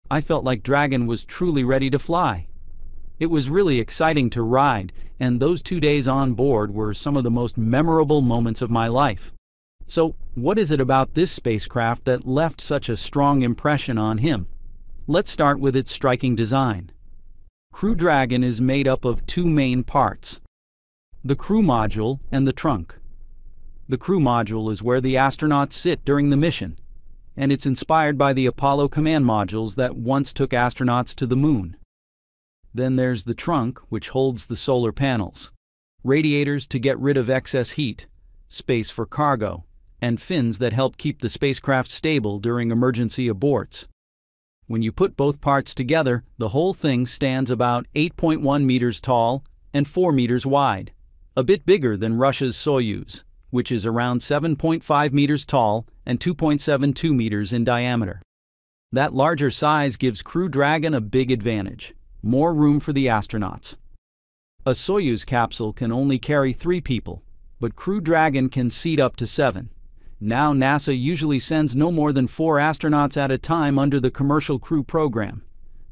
I felt like Dragon was truly ready to fly. It was really exciting to ride, and those 2 days on board were some of the most memorable moments of my life. So, what is it about this spacecraft that left such a strong impression on him? Let's start with its striking design. Crew Dragon is made up of 2 main parts. The crew module and the trunk. The crew module is where the astronauts sit during the mission, and it's inspired by the Apollo command modules that once took astronauts to the moon. Then there's the trunk, which holds the solar panels, radiators to get rid of excess heat, space for cargo, and fins that help keep the spacecraft stable during emergency aborts. When you put both parts together, the whole thing stands about 8.1 meters tall and 4 meters wide, a bit bigger than Russia's Soyuz, which is around 7.5 meters tall and 2.72 meters in diameter. That larger size gives Crew Dragon a big advantage: more room for the astronauts. A Soyuz capsule can only carry 3 people, but Crew Dragon can seat up to 7. Now NASA usually sends no more than 4 astronauts at a time under the Commercial Crew Program,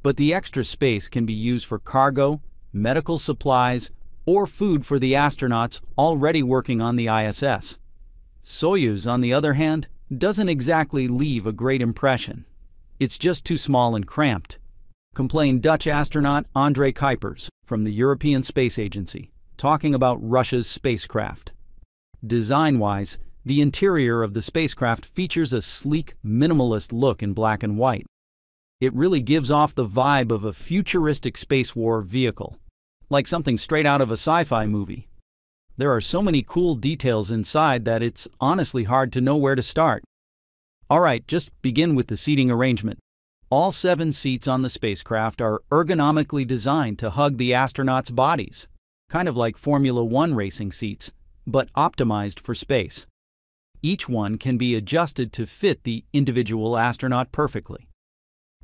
but the extra space can be used for cargo, medical supplies, or food for the astronauts already working on the ISS. Soyuz, on the other hand, doesn't exactly leave a great impression. It's just too small and cramped, complained Dutch astronaut André Kuipers from the European Space Agency, talking about Russia's spacecraft. Design-wise, the interior of the spacecraft features a sleek, minimalist look in black and white. It really gives off the vibe of a futuristic space war vehicle, like something straight out of a sci-fi movie. There are so many cool details inside that it's honestly hard to know where to start. Alright, just begin with the seating arrangement. All 7 seats on the spacecraft are ergonomically designed to hug the astronauts' bodies, kind of like Formula One racing seats, but optimized for space. Each one can be adjusted to fit the individual astronaut perfectly.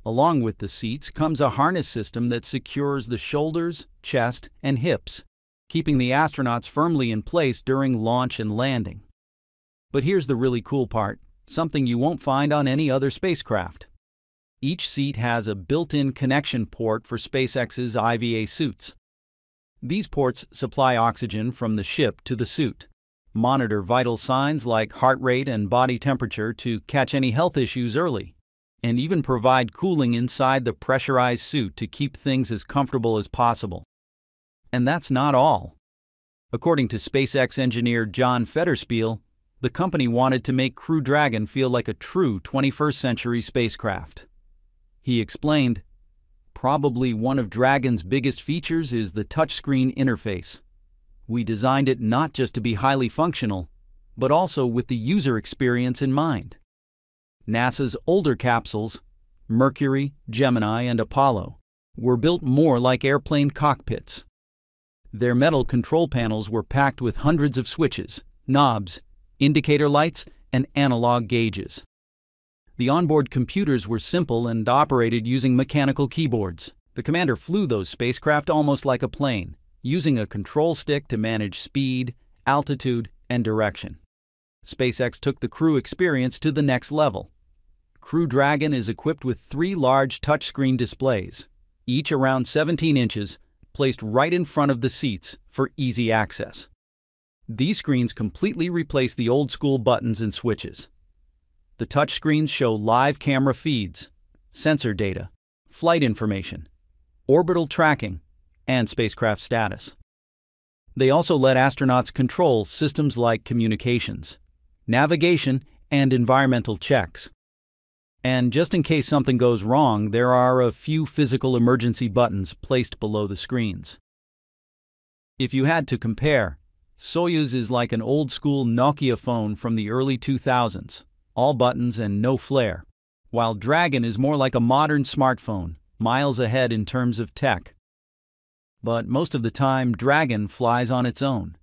Along with the seats comes a harness system that secures the shoulders, chest, and hips, keeping the astronauts firmly in place during launch and landing. But here's the really cool part, something you won't find on any other spacecraft. Each seat has a built-in connection port for SpaceX's IVA suits. These ports supply oxygen from the ship to the suit, monitor vital signs like heart rate and body temperature to catch any health issues early, and even provide cooling inside the pressurized suit to keep things as comfortable as possible. And that's not all. According to SpaceX engineer John Federspiel, the company wanted to make Crew Dragon feel like a true 21st century spacecraft. He explained, "Probably one of Dragon's biggest features is the touchscreen interface. We designed it not just to be highly functional, but also with the user experience in mind." NASA's older capsules, Mercury, Gemini, and Apollo, were built more like airplane cockpits. Their metal control panels were packed with hundreds of switches, knobs, indicator lights, and analog gauges. The onboard computers were simple and operated using mechanical keyboards. The commander flew those spacecraft almost like a plane, using a control stick to manage speed, altitude, and direction. SpaceX took the crew experience to the next level. Crew Dragon is equipped with 3 large touchscreen displays, each around 17 inches, placed right in front of the seats for easy access. These screens completely replace the old-school buttons and switches. The touchscreens show live camera feeds, sensor data, flight information, orbital tracking, and spacecraft status. They also let astronauts control systems like communications, navigation, and environmental checks. And just in case something goes wrong, there are a few physical emergency buttons placed below the screens. If you had to compare, Soyuz is like an old-school Nokia phone from the early 2000s, all buttons and no flair, while Dragon is more like a modern smartphone, miles ahead in terms of tech. But most of the time, Dragon flies on its own.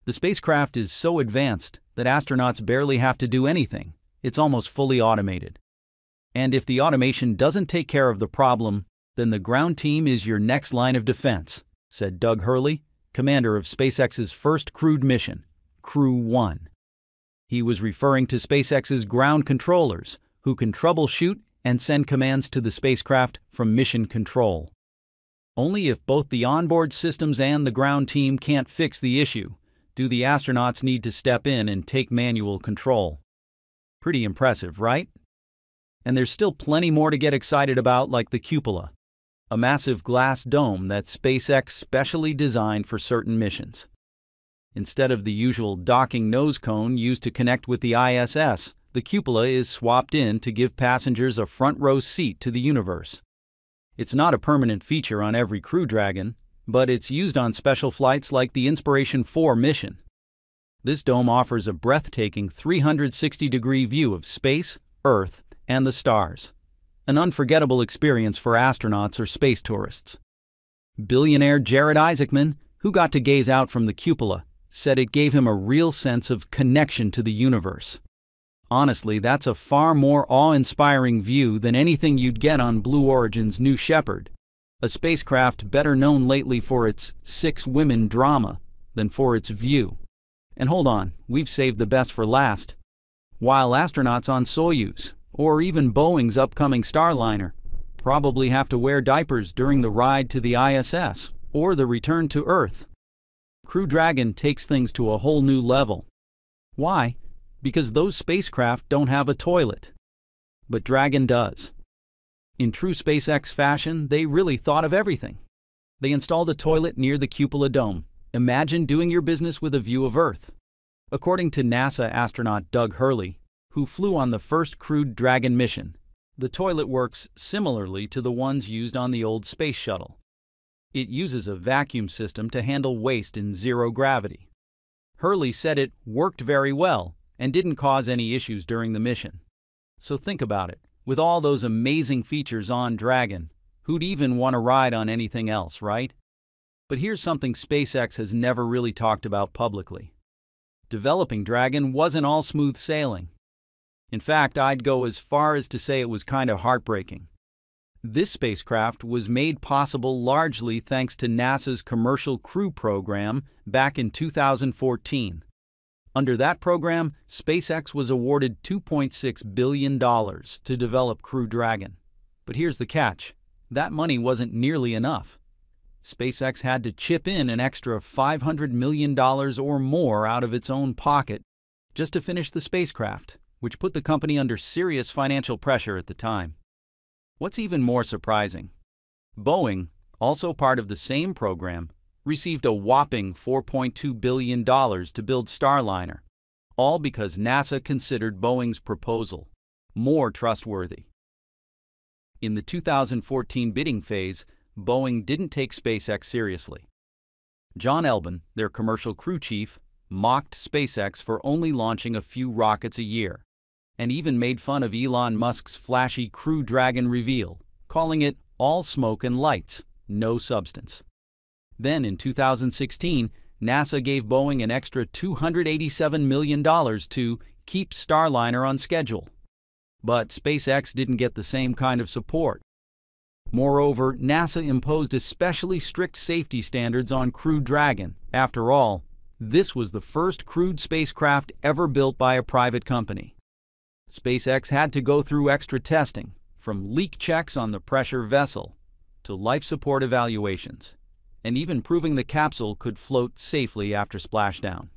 The spacecraft is so advanced that astronauts barely have to do anything. It's almost fully automated. And if the automation doesn't take care of the problem, then the ground team is your next line of defense, said Doug Hurley, commander of SpaceX's first crewed mission, Crew 1. He was referring to SpaceX's ground controllers, who can troubleshoot and send commands to the spacecraft from mission control. Only if both the onboard systems and the ground team can't fix the issue do the astronauts need to step in and take manual control. Pretty impressive, right? And there's still plenty more to get excited about, like the cupola, a massive glass dome that SpaceX specially designed for certain missions. Instead of the usual docking nose cone used to connect with the ISS, the cupola is swapped in to give passengers a front-row seat to the universe. It's not a permanent feature on every Crew Dragon, but it's used on special flights like the Inspiration 4 mission. This dome offers a breathtaking 360-degree view of space, Earth, and the stars. An unforgettable experience for astronauts or space tourists. Billionaire Jared Isaacman, who got to gaze out from the cupola, said it gave him a real sense of connection to the universe. Honestly, that's a far more awe-inspiring view than anything you'd get on Blue Origin's New Shepard, a spacecraft better known lately for its 6 women drama than for its view. And hold on, we've saved the best for last. While astronauts on Soyuz, or even Boeing's upcoming Starliner, probably have to wear diapers during the ride to the ISS or the return to Earth, Crew Dragon takes things to a whole new level. Why? Because those spacecraft don't have a toilet. But Dragon does. In true SpaceX fashion, they really thought of everything. They installed a toilet near the cupola dome. Imagine doing your business with a view of Earth. According to NASA astronaut Doug Hurley, who flew on the first Crew Dragon mission, the toilet works similarly to the ones used on the old Space Shuttle. It uses a vacuum system to handle waste in zero gravity. Hurley said it worked very well and didn't cause any issues during the mission. So think about it. With all those amazing features on Dragon, who'd even want to ride on anything else, right? But here's something SpaceX has never really talked about publicly. Developing Dragon wasn't all smooth sailing. In fact, I'd go as far as to say it was kind of heartbreaking. This spacecraft was made possible largely thanks to NASA's Commercial Crew Program back in 2014. Under that program, SpaceX was awarded $2.6 billion to develop Crew Dragon. But here's the catch. That money wasn't nearly enough. SpaceX had to chip in an extra $500 million or more out of its own pocket just to finish the spacecraft, which put the company under serious financial pressure at the time. What's even more surprising, Boeing, also part of the same program, received a whopping $4.2 billion to build Starliner, all because NASA considered Boeing's proposal more trustworthy. In the 2014 bidding phase, Boeing didn't take SpaceX seriously. John Elbin, their commercial crew chief, mocked SpaceX for only launching a few rockets a year, and even made fun of Elon Musk's flashy Crew Dragon reveal, calling it all smoke and lights, no substance. Then in 2016, NASA gave Boeing an extra $287 million to keep Starliner on schedule. But SpaceX didn't get the same kind of support. Moreover, NASA imposed especially strict safety standards on Crew Dragon. After all, this was the first crewed spacecraft ever built by a private company. SpaceX had to go through extra testing, from leak checks on the pressure vessel to life support evaluations, and even proving the capsule could float safely after splashdown.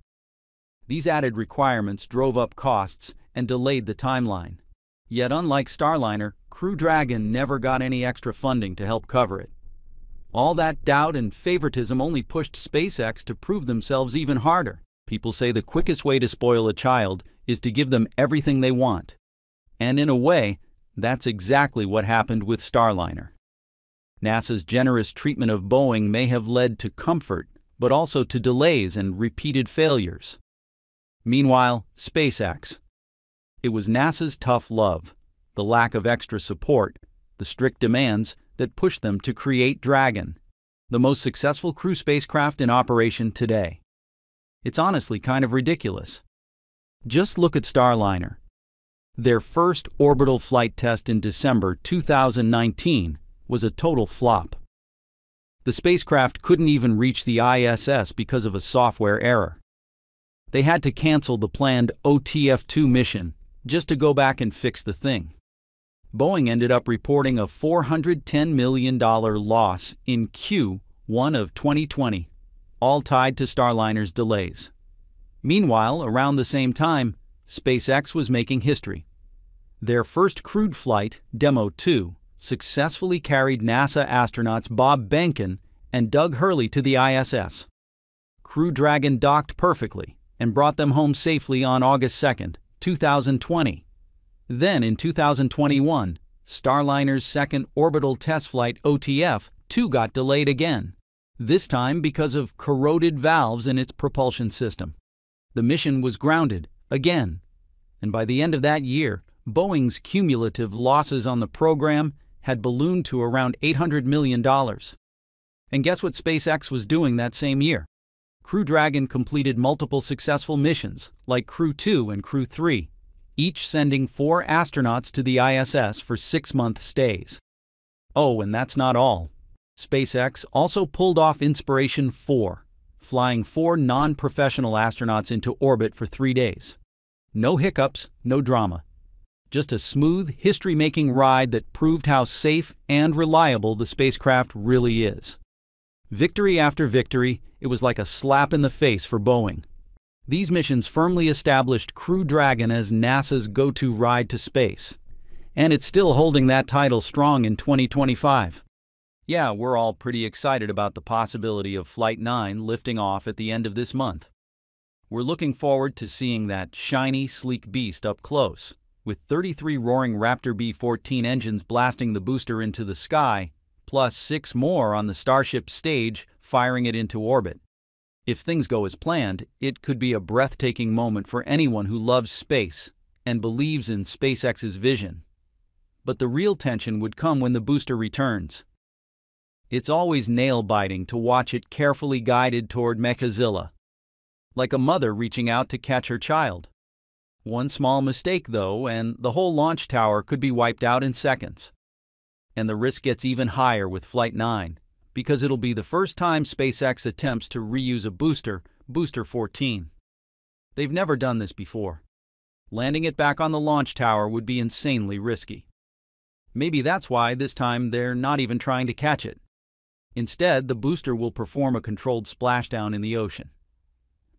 These added requirements drove up costs and delayed the timeline. Yet unlike Starliner, Crew Dragon never got any extra funding to help cover it. All that doubt and favoritism only pushed SpaceX to prove themselves even harder. People say the quickest way to spoil a child is to give them everything they want. And in a way, that's exactly what happened with Starliner. NASA's generous treatment of Boeing may have led to comfort, but also to delays and repeated failures. Meanwhile, SpaceX. It was NASA's tough love, the lack of extra support, the strict demands that pushed them to create Dragon, the most successful crew spacecraft in operation today. It's honestly kind of ridiculous. Just look at Starliner. Their first orbital flight test in December 2019 was a total flop. The spacecraft couldn't even reach the ISS because of a software error. They had to cancel the planned OTF-2 mission just to go back and fix the thing. Boeing ended up reporting a $410 million loss in Q1 of 2020, all tied to Starliner's delays. Meanwhile, around the same time, SpaceX was making history. Their first crewed flight, Demo 2, successfully carried NASA astronauts Bob Behnken and Doug Hurley to the ISS. Crew Dragon docked perfectly and brought them home safely on August 2nd, 2020. Then in 2021, Starliner's second orbital test flight OTF too got delayed again, this time because of corroded valves in its propulsion system. The mission was grounded again, and by the end of that year, Boeing's cumulative losses on the program had ballooned to around $800 million. And guess what SpaceX was doing that same year? Crew Dragon completed multiple successful missions, like Crew 2 and Crew 3, each sending 4 astronauts to the ISS for 6-month stays. Oh, and that's not all. SpaceX also pulled off Inspiration 4, flying 4 non-professional astronauts into orbit for 3 days. No hiccups, no drama. Just a smooth, history-making ride that proved how safe and reliable the spacecraft really is. Victory after victory, it was like a slap in the face for Boeing. These missions firmly established Crew Dragon as NASA's go-to ride to space. And it's still holding that title strong in 2025. Yeah, we're all pretty excited about the possibility of Flight 9 lifting off at the end of this month. We're looking forward to seeing that shiny, sleek beast up close, with 33 roaring Raptor B-14 engines blasting the booster into the sky, plus 6 more on the Starship stage firing it into orbit. If things go as planned, it could be a breathtaking moment for anyone who loves space and believes in SpaceX's vision. But the real tension would come when the booster returns. It's always nail-biting to watch it carefully guided toward Mechazilla, like a mother reaching out to catch her child. One small mistake, though, and the whole launch tower could be wiped out in seconds. And the risk gets even higher with Flight 9, because it'll be the first time SpaceX attempts to reuse a booster, Booster 14. They've never done this before. Landing it back on the launch tower would be insanely risky. Maybe that's why this time they're not even trying to catch it. Instead, the booster will perform a controlled splashdown in the ocean.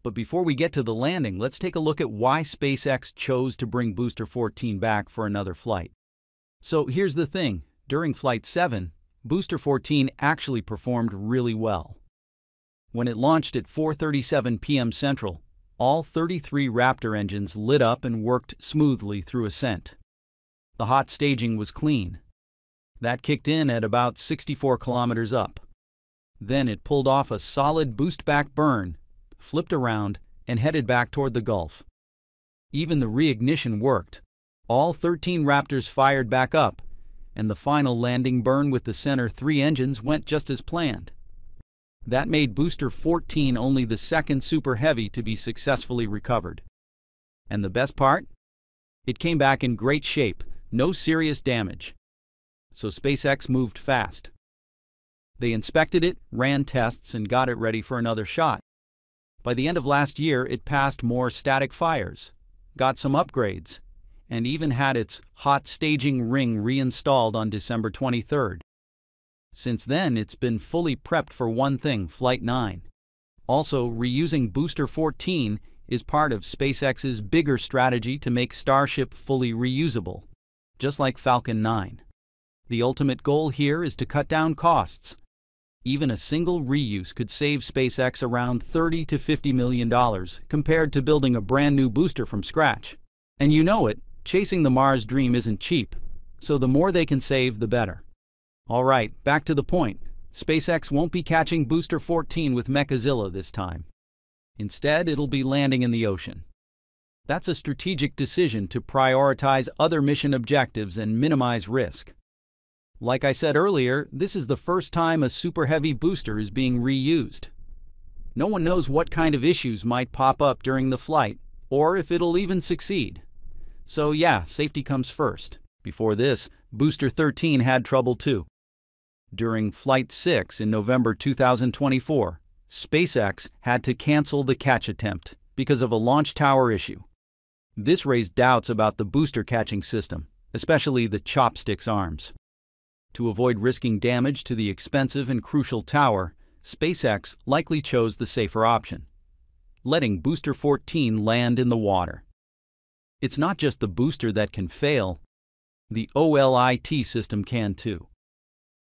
But before we get to the landing, let's take a look at why SpaceX chose to bring Booster 14 back for another flight. So here's the thing. During Flight 7, Booster 14 actually performed really well. When it launched at 4:37 p.m. Central, all 33 Raptor engines lit up and worked smoothly through ascent. The hot staging was clean. That kicked in at about 64 kilometers up. Then it pulled off a solid boost-back burn, flipped around, and headed back toward the Gulf. Even the reignition worked. All 13 Raptors fired back up, and the final landing burn with the center 3 engines went just as planned. That made Booster 14 only the second Super Heavy to be successfully recovered. And the best part? It came back in great shape, no serious damage. So SpaceX moved fast. They inspected it, ran tests, and got it ready for another shot. By the end of last year, it passed more static fires, got some upgrades, and even had its hot staging ring reinstalled on December 23rd. Since then, it's been fully prepped for one thing, Flight 9. Also, reusing Booster 14 is part of SpaceX's bigger strategy to make Starship fully reusable, just like Falcon 9. The ultimate goal here is to cut down costs. Even a single reuse could save SpaceX around $30 to $50 million compared to building a brand new booster from scratch. And you know it, chasing the Mars dream isn't cheap, so the more they can save, the better. All right, back to the point. SpaceX won't be catching Booster 14 with Mechazilla this time. Instead, it'll be landing in the ocean. That's a strategic decision to prioritize other mission objectives and minimize risk. Like I said earlier, this is the first time a Super Heavy booster is being reused. No one knows what kind of issues might pop up during the flight, or if it'll even succeed. So yeah, safety comes first. Before this, Booster 13 had trouble too. During Flight 6 in November 2024, SpaceX had to cancel the catch attempt because of a launch tower issue. This raised doubts about the booster catching system, especially the chopsticks arms. To avoid risking damage to the expensive and crucial tower, SpaceX likely chose the safer option, letting Booster 14 land in the water. It's not just the booster that can fail, the OLIT system can too.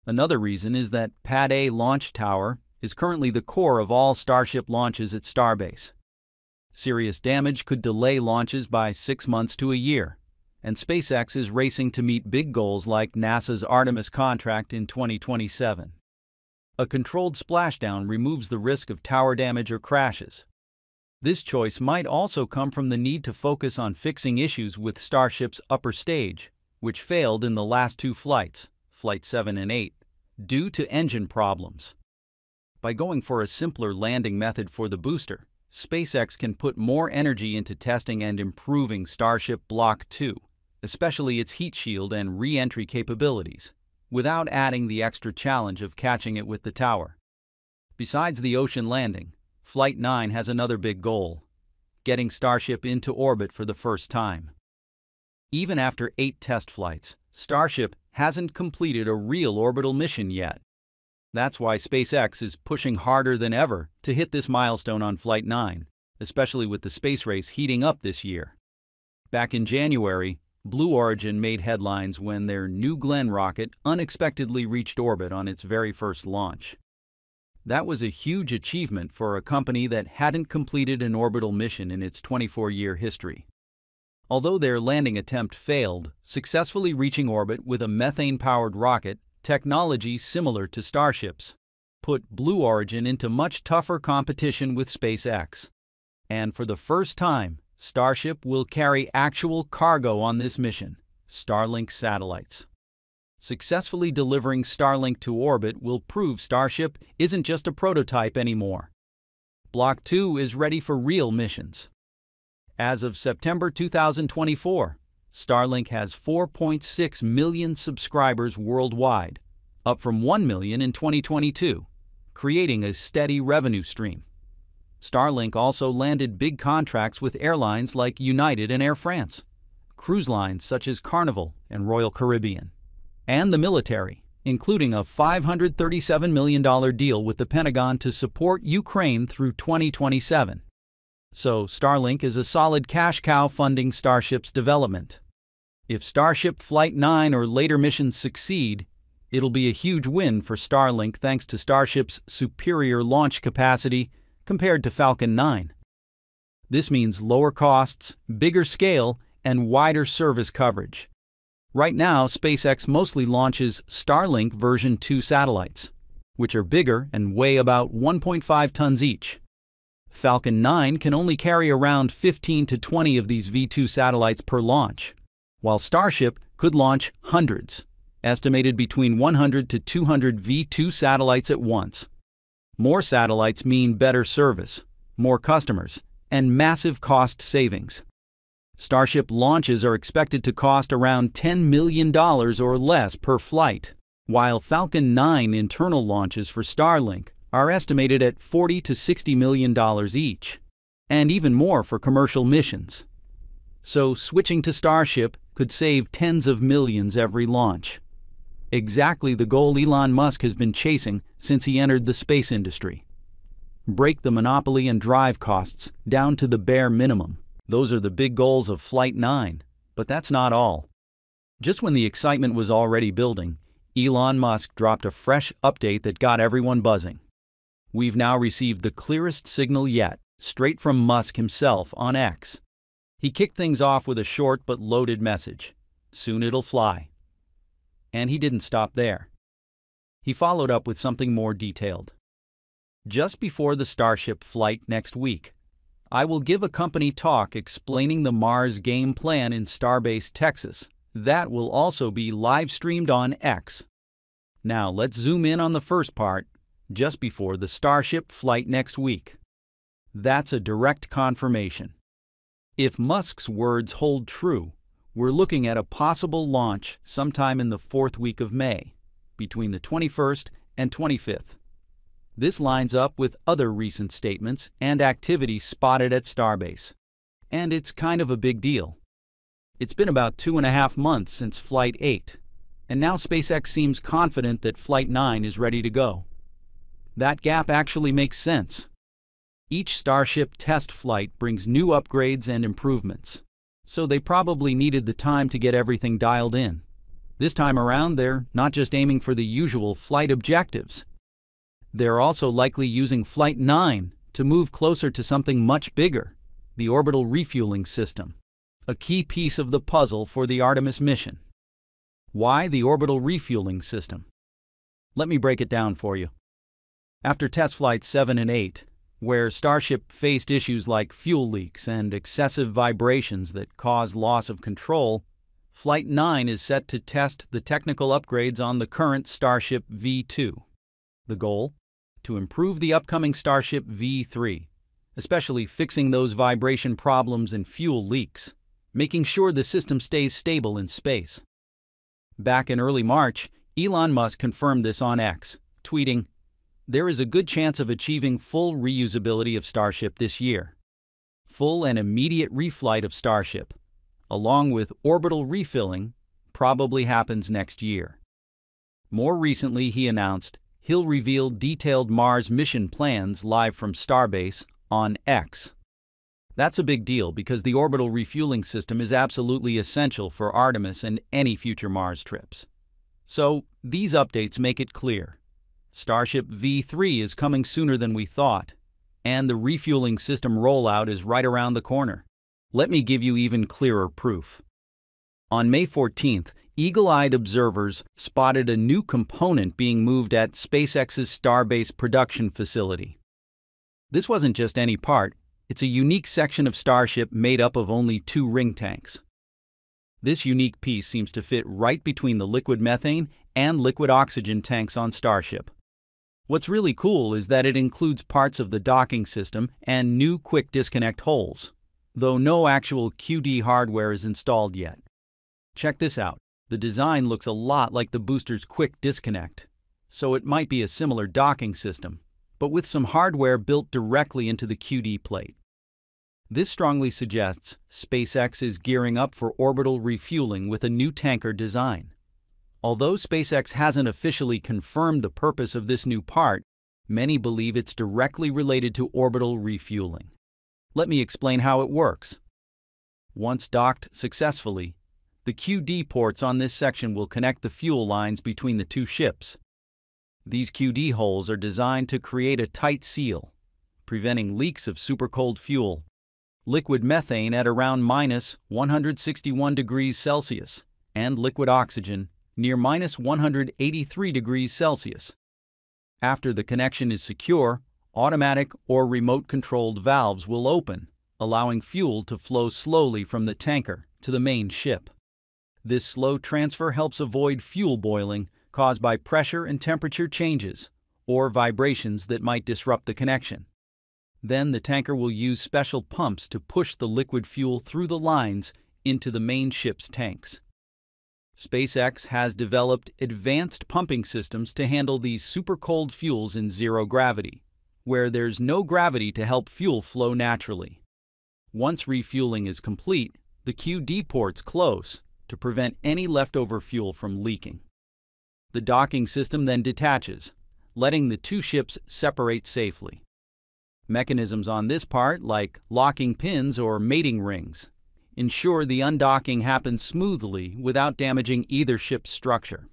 Another reason is that Pad A launch tower is currently the core of all Starship launches at Starbase. Serious damage could delay launches by 6 months to a year, and SpaceX is racing to meet big goals like NASA's Artemis contract in 2027. A controlled splashdown removes the risk of tower damage or crashes. This choice might also come from the need to focus on fixing issues with Starship's upper stage, which failed in the last 2 flights, Flight 7 and 8, due to engine problems. By going for a simpler landing method for the booster, SpaceX can put more energy into testing and improving Starship Block 2, especially its heat shield and re-entry capabilities, without adding the extra challenge of catching it with the tower. Besides the ocean landing, Flight 9 has another big goal: getting Starship into orbit for the first time. Even after 8 test flights, Starship hasn't completed a real orbital mission yet. That's why SpaceX is pushing harder than ever to hit this milestone on Flight 9, especially with the space race heating up this year. Back in January, Blue Origin made headlines when their New Glenn rocket unexpectedly reached orbit on its very first launch. That was a huge achievement for a company that hadn't completed an orbital mission in its 24-year history. Although their landing attempt failed, successfully reaching orbit with a methane-powered rocket, technology similar to Starship's, put Blue Origin into much tougher competition with SpaceX. And for the first time, Starship will carry actual cargo on this mission: Starlink satellites. Successfully delivering Starlink to orbit will prove Starship isn't just a prototype anymore. Block 2 is ready for real missions. As of September 2024, Starlink has 4.6 million subscribers worldwide, up from 1 million in 2022, creating a steady revenue stream. Starlink also landed big contracts with airlines like United and Air France, cruise lines such as Carnival and Royal Caribbean, and the military, including a $537 million deal with the Pentagon to support Ukraine through 2027. So Starlink is a solid cash cow funding Starship's development. If Starship Flight 9 or later missions succeed, it'll be a huge win for Starlink thanks to Starship's superior launch capacity compared to Falcon 9. This means lower costs, bigger scale, and wider service coverage. Right now, SpaceX mostly launches Starlink version 2 satellites, which are bigger and weigh about 1.5 tons each. Falcon 9 can only carry around 15 to 20 of these V2 satellites per launch, while Starship could launch hundreds, estimated between 100 to 200 V2 satellites at once. More satellites mean better service, more customers, and massive cost savings. Starship launches are expected to cost around $10 million or less per flight, while Falcon 9 internal launches for Starlink are estimated at $40 to $60 million each, and even more for commercial missions. So switching to Starship could save tens of millions every launch. Exactly the goal Elon Musk has been chasing since he entered the space industry. Break the monopoly and drive costs down to the bare minimum. Those are the big goals of Flight 9, but that's not all. Just when the excitement was already building, Elon Musk dropped a fresh update that got everyone buzzing. We've now received the clearest signal yet, straight from Musk himself on X. He kicked things off with a short but loaded message: soon it'll fly. And he didn't stop there. He followed up with something more detailed. Just before the Starship flight next week, I will give a company talk explaining the Mars game plan in Starbase, Texas. That will also be live-streamed on X. Now let's zoom in on the first part, just before the Starship flight next week. That's a direct confirmation. If Musk's words hold true, we're looking at a possible launch sometime in the 4th week of May, between the 21st and 25th. This lines up with other recent statements and activity spotted at Starbase. And it's kind of a big deal. It's been about 2.5 months since Flight 8, and now SpaceX seems confident that Flight 9 is ready to go. That gap actually makes sense. Each Starship test flight brings new upgrades and improvements, so they probably needed the time to get everything dialed in. This time around, they're not just aiming for the usual flight objectives. They're also likely using Flight 9 to move closer to something much bigger, the orbital refueling system, a key piece of the puzzle for the Artemis mission. Why the orbital refueling system? Let me break it down for you. After test flights 7 and 8, where Starship faced issues like fuel leaks and excessive vibrations that caused loss of control, Flight 9 is set to test the technical upgrades on the current Starship V2. The goal? To improve the upcoming Starship V3, especially fixing those vibration problems and fuel leaks, making sure the system stays stable in space. Back in early March, Elon Musk confirmed this on X, tweeting, "There is a good chance of achieving full reusability of Starship this year. Full and immediate reflight of Starship, along with orbital refilling, probably happens next year." More recently, he announced he'll reveal detailed Mars mission plans live from Starbase on X. That's a big deal because the orbital refueling system is absolutely essential for Artemis and any future Mars trips. So, these updates make it clear. Starship V3 is coming sooner than we thought, and the refueling system rollout is right around the corner. Let me give you even clearer proof. On May 14th, eagle-eyed observers spotted a new component being moved at SpaceX's Starbase production facility. This wasn't just any part, it's a unique section of Starship made up of only 2 ring tanks. This unique piece seems to fit right between the liquid methane and liquid oxygen tanks on Starship. What's really cool is that it includes parts of the docking system and new quick disconnect holes, though no actual QD hardware is installed yet. Check this out. The design looks a lot like the booster's quick disconnect, so it might be a similar docking system, but with some hardware built directly into the QD plate. This strongly suggests SpaceX is gearing up for orbital refueling with a new tanker design. Although SpaceX hasn't officially confirmed the purpose of this new part, many believe it's directly related to orbital refueling. Let me explain how it works. Once docked successfully, the QD ports on this section will connect the fuel lines between the 2 ships. These QD holes are designed to create a tight seal, preventing leaks of supercold fuel, liquid methane at around -161 degrees Celsius, and liquid oxygen near -183 degrees Celsius. After the connection is secure, automatic or remote-controlled valves will open, allowing fuel to flow slowly from the tanker to the main ship. This slow transfer helps avoid fuel boiling caused by pressure and temperature changes or vibrations that might disrupt the connection. Then the tanker will use special pumps to push the liquid fuel through the lines into the main ship's tanks. SpaceX has developed advanced pumping systems to handle these super cold fuels in zero gravity, where there's no gravity to help fuel flow naturally. Once refueling is complete, the QD ports close to prevent any leftover fuel from leaking. The docking system then detaches, letting the 2 ships separate safely. Mechanisms on this part, like locking pins or mating rings, ensure the undocking happens smoothly without damaging either ship's structure.